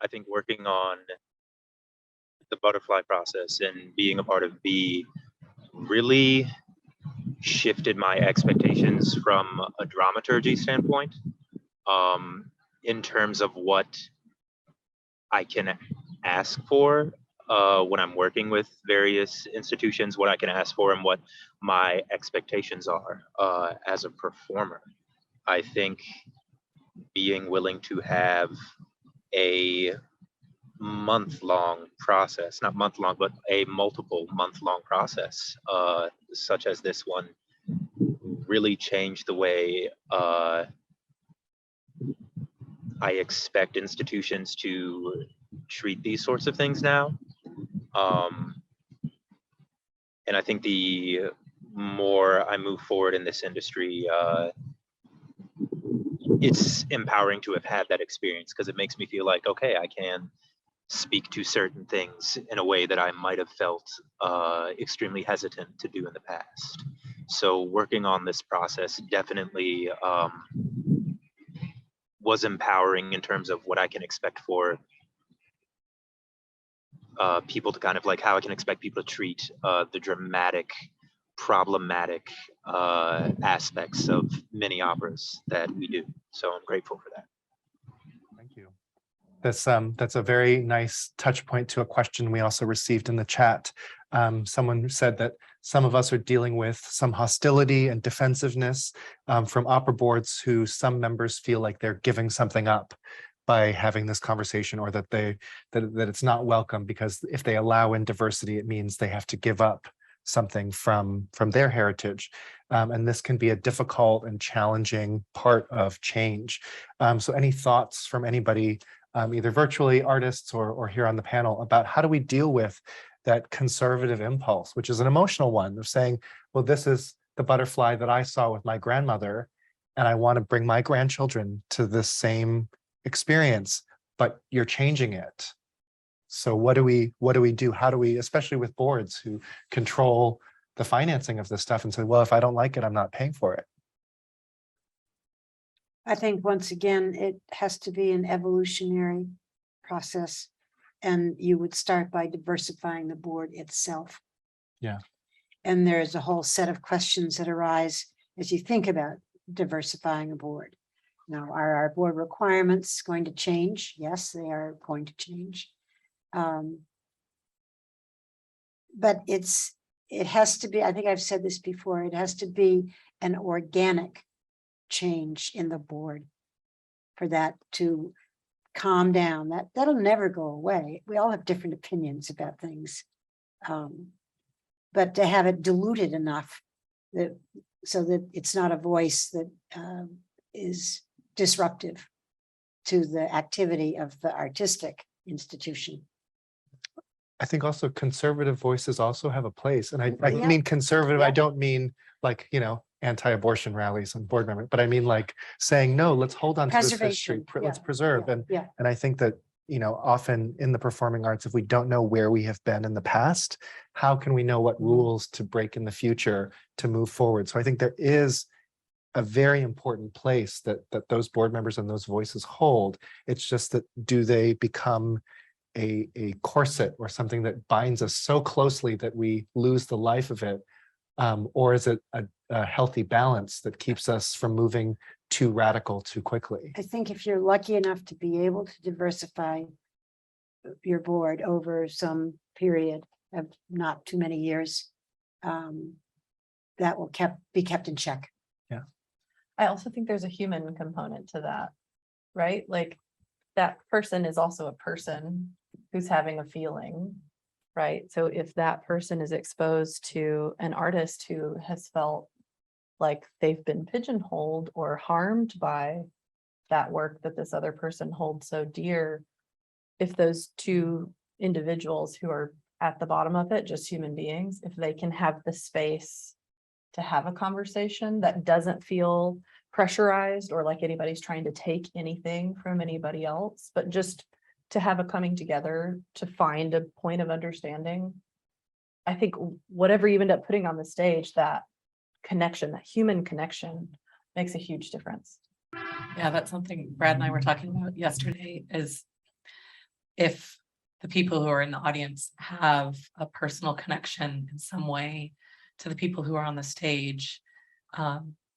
I think working on the butterfly process and being a part of B really shifted my expectations from a dramaturgy standpoint, in terms of what I can ask for when I'm working with various institutions, what I can ask for and what my expectations are as a performer. I think being willing to have a month-long process, not month-long, but a multiple month-long process, such as this one, really changed the way I expect institutions to treat these sorts of things now. And I think the more I move forward in this industry, it's empowering to have had that experience, because it makes me feel like, okay, I can speak to certain things in a way that I might have felt extremely hesitant to do in the past. So working on this process definitely was empowering in terms of what I can expect for people to kind of like, how I can expect people to treat the dramatic, problematic aspects of many operas that we do. So I'm grateful for that. Thank you. That's a very nice touch point to a question we also received in the chat. Someone said that some of us are dealing with some hostility and defensiveness from opera boards, who some members feel like they're giving something up by having this conversation, or that it's not welcome, because if they allow in diversity, it means they have to give up something from their heritage. And this can be a difficult and challenging part of change. So any thoughts from anybody, either virtually, artists, or here on the panel, about how do we deal with that conservative impulse, which is an emotional one, of saying, well, this is the butterfly that I saw with my grandmother, and I want to bring my grandchildren to this same experience, but you're changing it. So what do we do? How do we, especially with boards who control the financing of this stuff, and say, well, if I don't like it, I'm not paying for it? I think once again, it has to be an evolutionary process, and you would start by diversifying the board itself. Yeah. And there's a whole set of questions that arise as you think about diversifying a board. Now, are our board requirements going to change? Yes, they are going to change. But it has to be, I think I've said this before, it has to be an organic change in the board for that to calm down. That'll never go away. We all have different opinions about things. But to have it diluted enough that so that it's not a voice that is disruptive to the activity of the artistic institution. I think also conservative voices also have a place. And I Yeah. mean conservative, Yeah. I don't mean like, anti-abortion rallies and board members, but I mean like saying, no, let's hold on to this history, Preservation, let's yeah, preserve. Yeah, And I think that, often in the performing arts, if we don't know where we have been in the past, how can we know what rules to break in the future to move forward? So I think there is a very important place that those board members and those voices hold. It's just that, do they become a corset or something that binds us so closely that we lose the life of it? Or is it a healthy balance that keeps us from moving too radical too quickly? I think if you're lucky enough to be able to diversify your board over some period of not too many years, that will be kept in check. I also think there's a human component to that, right? Like that person is also a person who's having a feeling, right? So if that person is exposed to an artist who has felt like they've been pigeonholed or harmed by that work that this other person holds so dear, if those two individuals who are at the bottom of it, just human beings, if they can have the space to have a conversation that doesn't feel pressurized or like anybody's trying to take anything from anybody else, but just to have a coming together to find a point of understanding. I think whatever you end up putting on the stage, that connection, that human connection, makes a huge difference. Yeah, that's something Brad and I were talking about yesterday, is if the people who are in the audience have a personal connection in some way to the people who are on the stage,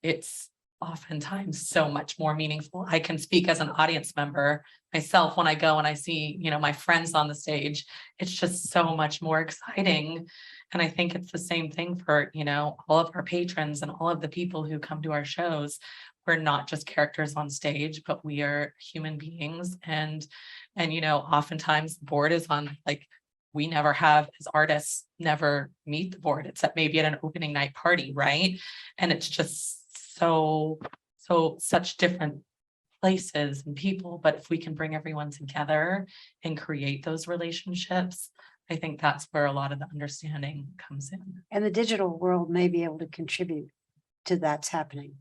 it's oftentimes so much more meaningful. I can speak as an audience member myself when I go and I see, my friends on the stage. It's just so much more exciting. And I think it's the same thing for, all of our patrons and all of the people who come to our shows. We're not just characters on stage, but we are human beings. And oftentimes the board is on, like, we never have, as artists, never meet the board except maybe at an opening night party, right? And it's just such different places and people, but if we can bring everyone together and create those relationships, I think that's where a lot of the understanding comes in. And the digital world may be able to contribute to that's happening.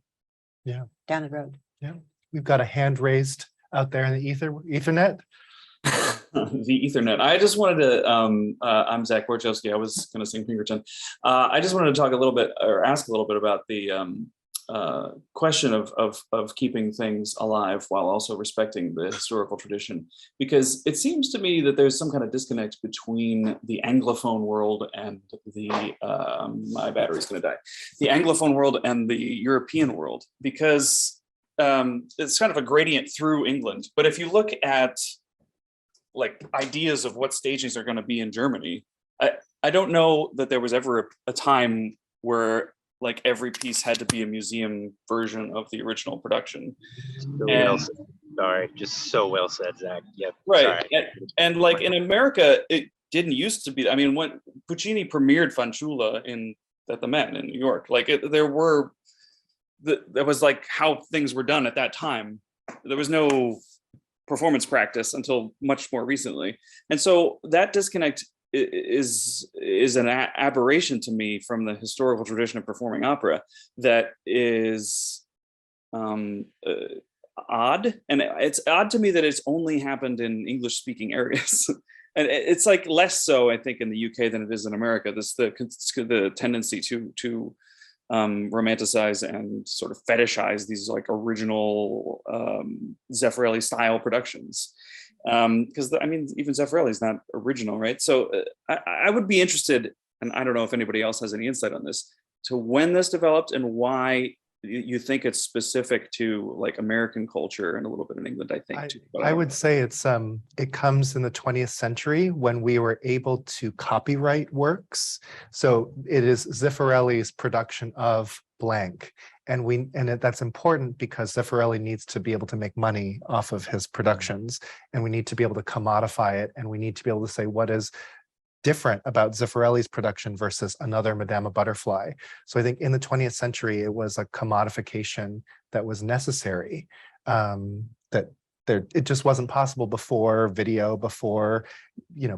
Yeah. Down the road. Yeah. We've got a hand raised out there in the Ethernet. The Ethernet. I just wanted to, I'm Zach Borchowski. I was going to sing Pinkerton. I just wanted to talk a little bit, or ask a little bit about the question of keeping things alive while also respecting the historical tradition, because it seems to me that there's some kind of disconnect between the Anglophone world and the my battery's going to die. The Anglophone world and the European world, because it's kind of a gradient through England. But if you look at like ideas of what stagings are going to be in Germany, I don't know that there was ever a time where like every piece had to be a museum version of the original production. Sorry, just so well said, Zach. Yep. Right. And like in America, it didn't used to be. I mean, when Puccini premiered Fanciulla at the Met in New York, like that was like how things were done at that time. There was no performance practice until much more recently. And so that disconnect is an aberration to me from the historical tradition of performing opera that is odd. And it's odd to me that it's only happened in English speaking areas. And it's like less so, I think, in the UK than it is in America. The tendency to romanticize and sort of fetishize these like original Zeffirelli style productions. Because I mean, even Zeffirelli is not original, right? So I would be interested, and I don't know if anybody else has any insight on this, to when this developed and why you think it's specific to like American culture and a little bit in England, I think. Too. I would say it comes in the 20th century when we were able to copyright works. So it is Zeffirelli's production of blank. And that's important because Zeffirelli needs to be able to make money off of his productions, and we need to be able to commodify it, and we need to be able to say what is different about Zeffirelli's production versus another Madama Butterfly. So I think in the 20th century, it was a commodification that was necessary, it just wasn't possible before video, before,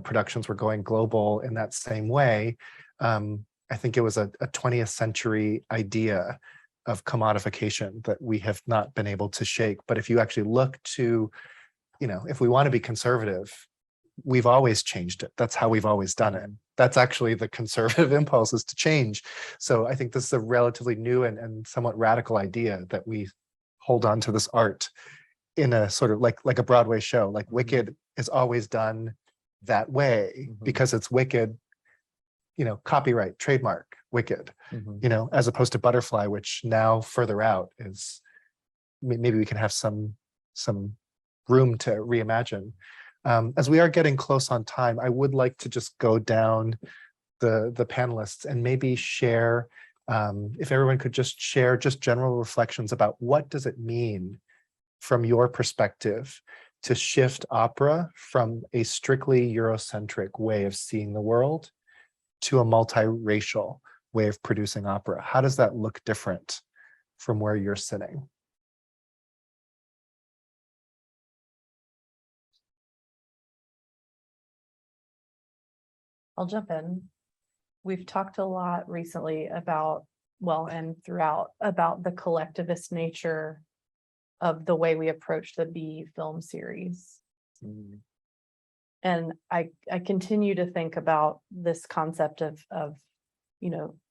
productions were going global in that same way. I think it was a 20th century idea of commodification that we have not been able to shake. But if you actually look to, if we want to be conservative, we've always changed it. That's how we've always done it. That's actually the conservative impulse, is to change. So I think this is a relatively new and somewhat radical idea, that we hold on to this art in a sort of like a Broadway show. Like Wicked is always done that way because it's Wicked, copyright, trademark, Wicked, as opposed to Butterfly, which now further out is, maybe we can have some room to reimagine. As we are getting close on time, I would like to just go down the panelists and maybe share, if everyone could just share just general reflections about what does it mean from your perspective to shift opera from a strictly Eurocentric way of seeing the world to a multiracial way of producing opera. How does that look different from where you're sitting? I'll jump in. We've talked a lot recently about, and throughout, about the collectivist nature of the way we approach the B film series. And I continue to think about this concept of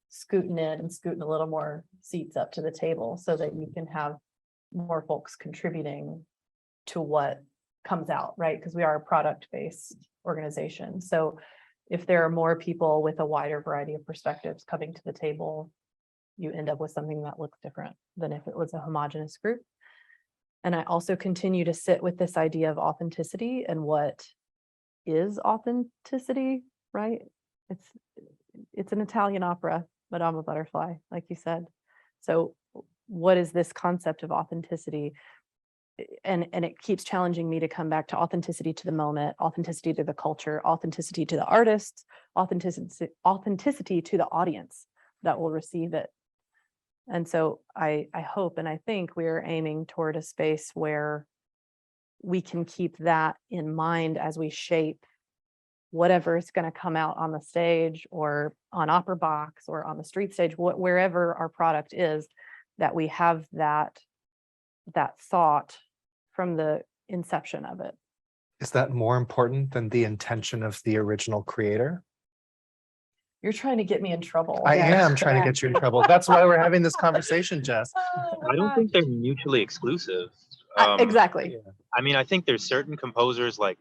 scooting in and scooting a little more seats up to the table so that you can have more folks contributing to what comes out, right? Because we are a product-based organization. So if there are more people with a wider variety of perspectives coming to the table, you end up with something that looks different than if it was a homogenous group. And I also continue to sit with this idea of authenticity and what is authenticity, right? It's an Italian opera, Madama Butterfly, like you said. So what is this concept of authenticity? And it keeps challenging me to come back to authenticity to the moment, authenticity to the culture, authenticity to the artists, authenticity to the audience that will receive it. And so I hope and I think we're aiming toward a space where we can keep that in mind as we shape whatever is going to come out on the stage or on Opera Box or on the street stage, wherever our product is, that we have that thought from the inception of it. Is that more important than the intention of the original creator? You're trying to get me in trouble. I am trying to get you in trouble. That's why we're having this conversation, Jess. I don't think they're mutually exclusive. Exactly. I mean, I think there's certain composers like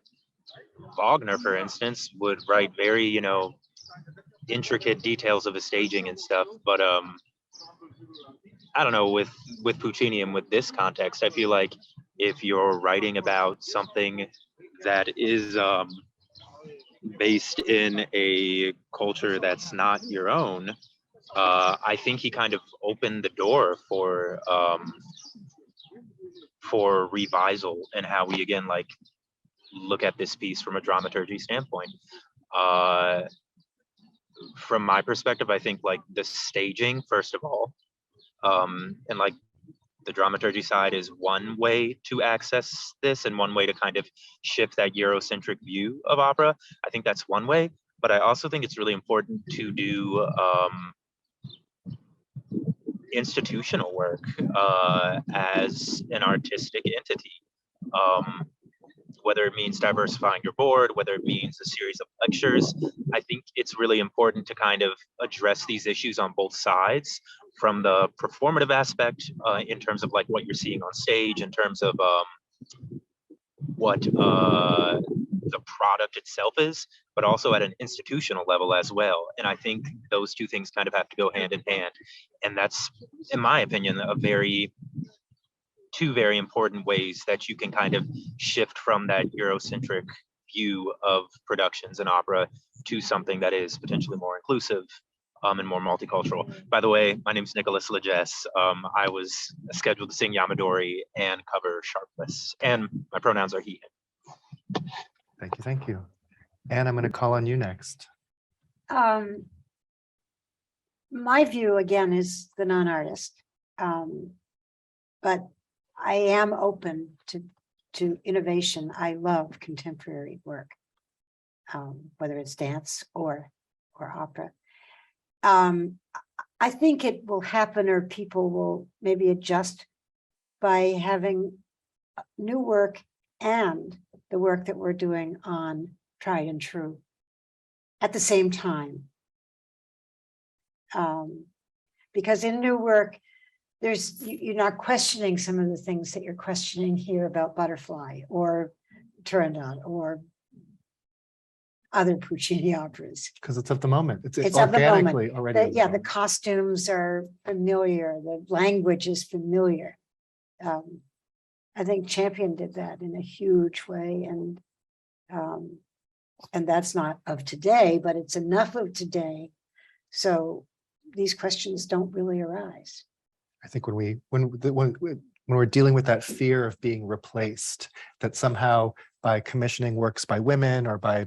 Wagner, for instance, would write very, intricate details of his staging and stuff. But I don't know, with Puccini and with this context, I feel like if you're writing about something that is based in a culture that's not your own, I think he kind of opened the door for revisal and how we again look at this piece from a dramaturgy standpoint. From my perspective, I think the staging, first of all, and the dramaturgy side is one way to access this and one way to kind of shift that Eurocentric view of opera. I think that's one way, but I also think it's really important to do institutional work as an artistic entity. Whether it means diversifying your board, whether it means a series of lectures, I think it's really important to kind of address these issues on both sides, from the performative aspect in terms of what you're seeing on stage, in terms of what the product itself is, but also at an institutional level as well. And I think those two things kind of have to go hand in hand. And that's, in my opinion, two very important ways that you can kind of shift from that Eurocentric view of productions and opera to something that is potentially more inclusive and more multicultural. By the way, my name is Nicholas Legess. I was scheduled to sing Yamadori and cover Sharpless, and my pronouns are he, him. Thank you. Anne, I'm going to call on you next. My view again is the non-artist. But I am open to innovation. I love contemporary work, whether it's dance or opera. I think it will happen, or people will maybe adjust by having new work and the work that we're doing on tried and true at the same time. Because in new work, you're not questioning some of the things that you're questioning here about Butterfly or Turandot or other Puccini operas. Because it's of the moment. It's of the moment. organically already. of the Yeah, the moment. costumes are familiar. The language is familiar. I think Champion did that in a huge way, and that's not of today, but it's enough of today, so these questions don't really arise. I think when we're dealing with that fear of being replaced, that somehow by commissioning works by women or by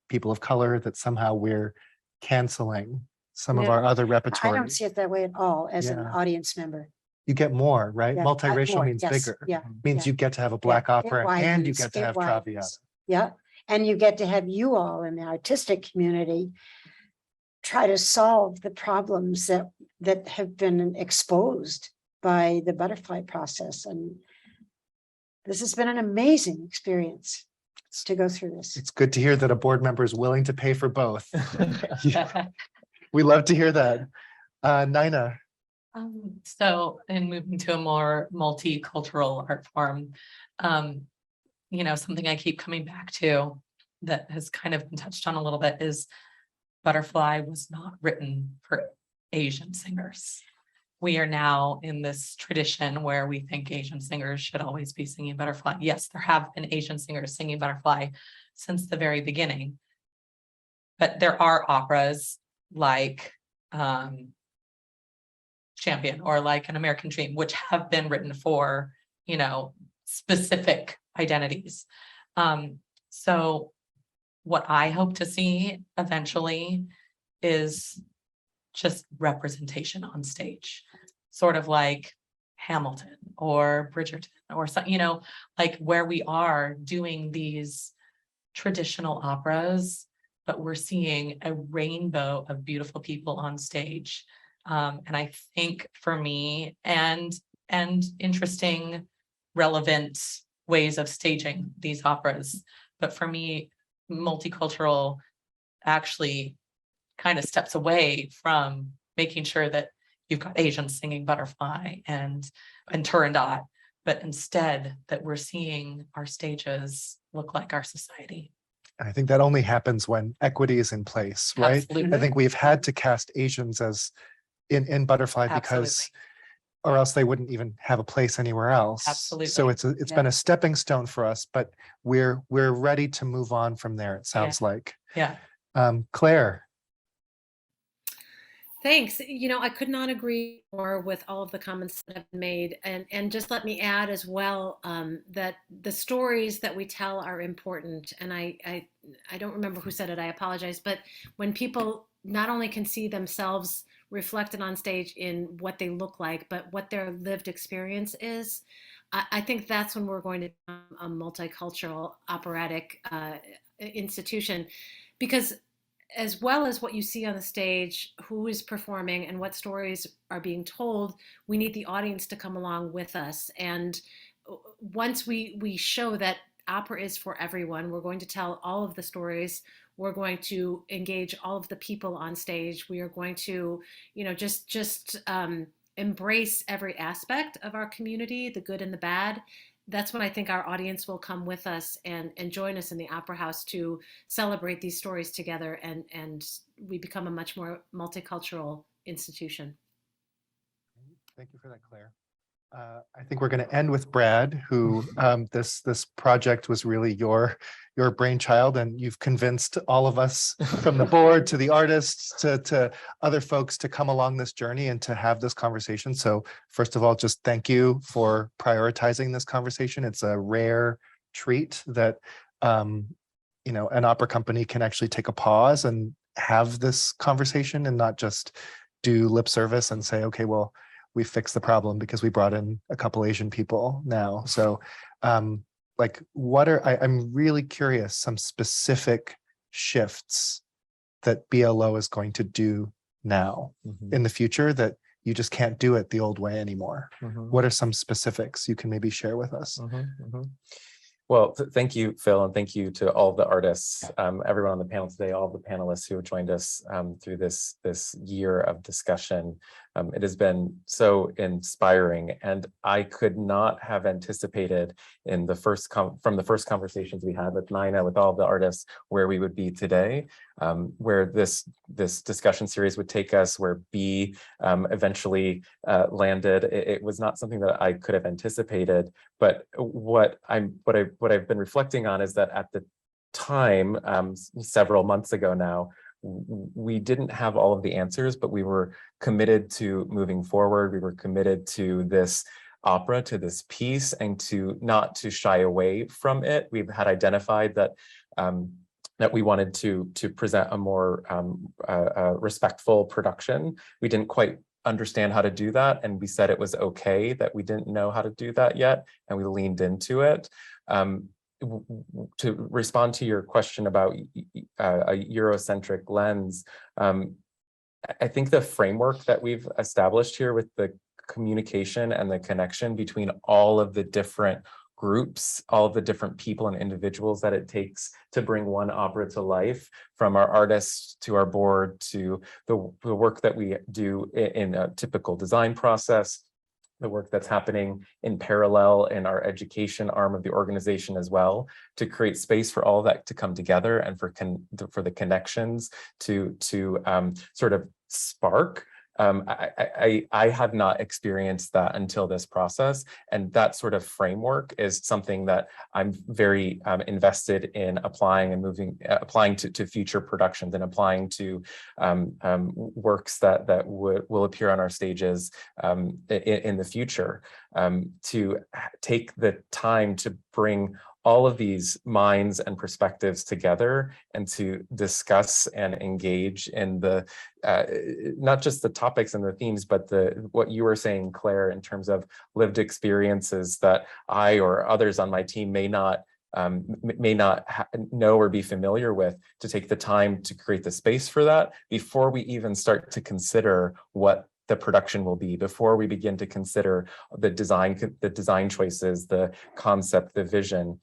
people of color, that somehow we're canceling some of No, our other I repertory. don't see it that way at all as an Yeah. audience member. You get more, right? Yeah, Multiracial more, means yes, bigger. yeah, Means yeah. you get to have a black opera it and you widens, get to it have widens. Traviata. Yeah, and you get to have you all in the artistic community try to solve the problems that have been exposed by the butterfly process. And this has been an amazing experience to go through this. It's good to hear that a board member is willing to pay for both. We love to hear that. Nina. So in moving to a more multicultural art form, something I keep coming back to that has kind of been touched on a little bit is Butterfly was not written for Asian singers. We are now in this tradition where we think Asian singers should always be singing Butterfly. Yes, there have been Asian singers singing Butterfly since the very beginning, but there are operas like Champion or like An American Dream, which have been written for, specific identities. So what I hope to see eventually is just representation on stage, sort of like Hamilton or Bridgerton or something, like where we are doing these traditional operas, but we're seeing a rainbow of beautiful people on stage. And I think for me, and interesting, relevant ways of staging these operas, but for me, multicultural actually kind of steps away from making sure that you've got Asians singing Butterfly and Turandot, but instead that we're seeing our stages look like our society. I think that only happens when equity is in place, right? Absolutely. I think we've had to cast Asians as in Butterfly because, or else they wouldn't even have a place anywhere else. Absolutely. So it's been a stepping stone for us, but we're ready to move on from there, it sounds like. Yeah. Claire. Thanks. I could not agree more with all of the comments that have been made. And just let me add as well that the stories that we tell are important. And I don't remember who said it, I apologize. But when people not only can see themselves reflected on stage in what they look like, but what their lived experience is, I think that's when we're going to become a multicultural operatic institution. Because as well as what you see on the stage, who is performing and what stories are being told, we need the audience to come along with us. And once we show that opera is for everyone, we're going to tell all of the stories. We're going to engage all of the people on stage. We are going to, just embrace every aspect of our community, the good and the bad. That's when I think our audience will come with us and join us in the Opera House to celebrate these stories together, and we become a much more multicultural institution. Thank you for that, Claire. I think we're going to end with Brad, who this project was really your brainchild, and you've convinced all of us from the board to the artists to other folks to come along this journey and to have this conversation. So first of all, just thank you for prioritizing this conversation. It's a rare treat that an opera company can actually take a pause and have this conversation and not just do lip service and say, okay, well, we fixed the problem because we brought in a couple Asian people now. So like I'm really curious, some specific shifts that BLO is going to do now in the future that you just can't do it the old way anymore. What are some specifics you can maybe share with us? Well, thank you, Phil, and thank you to all the artists, everyone on the panel today, all the panelists who have joined us through this year of discussion. It has been so inspiring, and I could not have anticipated from the first conversations we had with Nina, with all the artists, where we would be today, where this discussion series would take us, where B eventually landed. It was not something that I could have anticipated, but what I've been reflecting on is that at the time, several months ago now, we didn't have all of the answers, but we were committed to moving forward. We were committed to this opera, to this piece, and not to shy away from it. We've had identified that that we wanted to present a more respectful production. We didn't quite understand how to do that, and we said it was okay that we didn't know how to do that yet, and we leaned into it. To respond to your question about a Eurocentric lens, I think the framework that we've established here with the communication and the connection between all of the different groups, all of the different people and individuals that it takes to bring one opera to life, from our artists to our board to the work that we do in a typical design process, the work that's happening in parallel in our education arm of the organization as well, to create space for all of that to come together and for the connections to sort of spark. I have not experienced that until this process, and that sort of framework is something that I'm very invested in applying and applying to future productions, and applying to works that will appear on our stages in the future, to take the time to bring all of these minds and perspectives together and to discuss and engage in the not just the topics and the themes, but what you were saying, Claire, in terms of lived experiences that I or others on my team may not know or be familiar with, to take the time to create the space for that before we even start to consider what the production will be, before we begin to consider the design choices, the concept, the vision,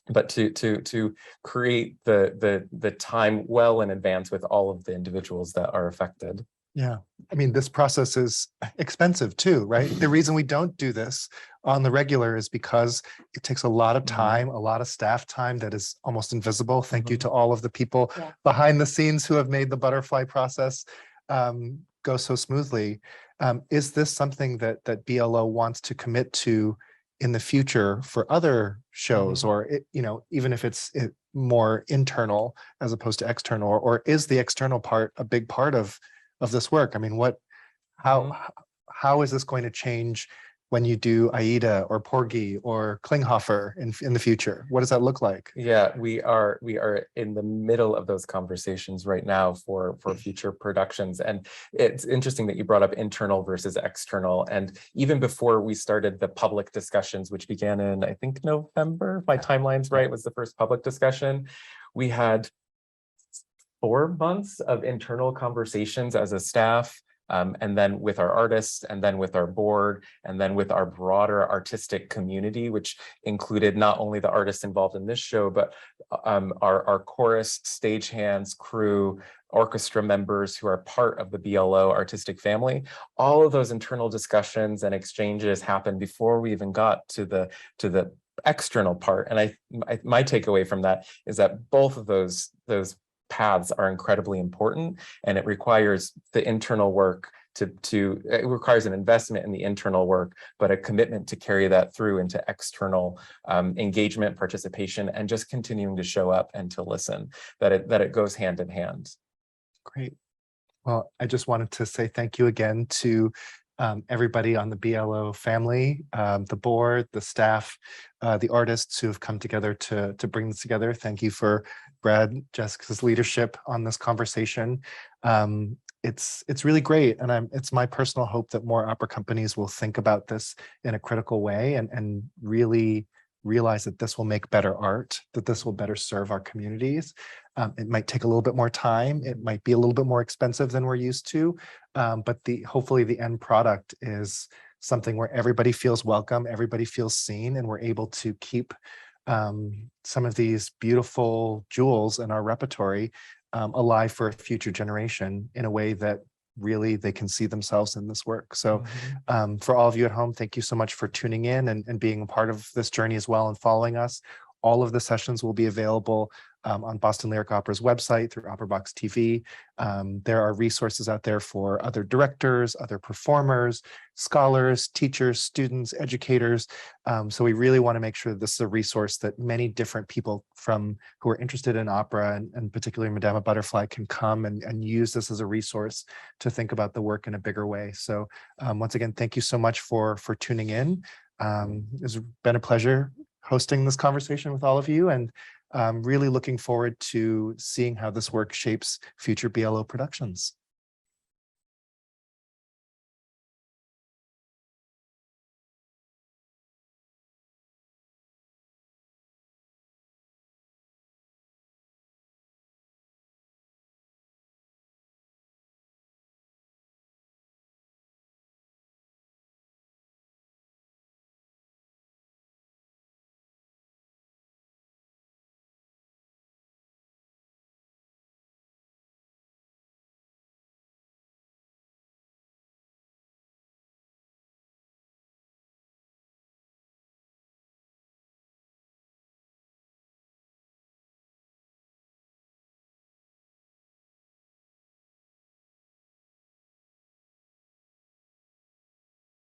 but to create the time well in advance with all of the individuals that are affected. Yeah, I mean, this process is expensive too, right? The reason we don't do this on the regular is because it takes a lot of time, a lot of staff time that is almost invisible. Thank you to all of the people behind the scenes who have made the butterfly process go so smoothly. Is this something that BLO wants to commit to in the future for other shows, or even if it's more internal as opposed to external, or is the external part a big part of this work? I mean, how is this going to change when you do Aida or Porgy or Klinghoffer in the future? What does that look like? Yeah, we are in the middle of those conversations right now for future productions. And it's interesting that you brought up internal versus external. And even before we started the public discussions, which began in, I think, November, if my timeline's right, was the first public discussion. We had 4 months of internal conversations as a staff, and then with our artists, and then with our board, and then with our broader artistic community, which included not only the artists involved in this show, but our chorus, stagehands, crew, orchestra members who are part of the BLO artistic family. All of those internal discussions and exchanges happened before we even got to the external part. And my takeaway from that is that both of those paths are incredibly important, and it requires the internal work it requires an investment in the internal work, but a commitment to carry that through into external engagement, participation, and just continuing to show up and to listen, that it goes hand in hand. Great. Well, I just wanted to say thank you again to everybody on the BLO family, the board, the staff, the artists who have come together to bring this together. Thank you for Brad, Jessica's leadership on this conversation. It's really great, and it's my personal hope that more opera companies will think about this in a critical way and really realize that this will make better art, that this will better serve our communities. It might take a little bit more time. It might be a little bit more expensive than we're used to, but hopefully the end product is something where everybody feels welcome, everybody feels seen, and we're able to keep some of these beautiful jewels in our repertory alive for a future generation in a way that really they can see themselves in this work. So for all of you at home, thank you so much for tuning in and being a part of this journey as well and following us. All of the sessions will be available on Boston Lyric Opera's website through OperaBox TV. There are resources out there for other directors, other performers, scholars, teachers, students, educators. So we really want to make sure that this is a resource that many different people who are interested in opera and particularly Madama Butterfly can come and use this as a resource to think about the work in a bigger way. So once again, thank you so much for tuning in. It's been a pleasure hosting this conversation with all of you, and really looking forward to seeing how this work shapes future BLO productions.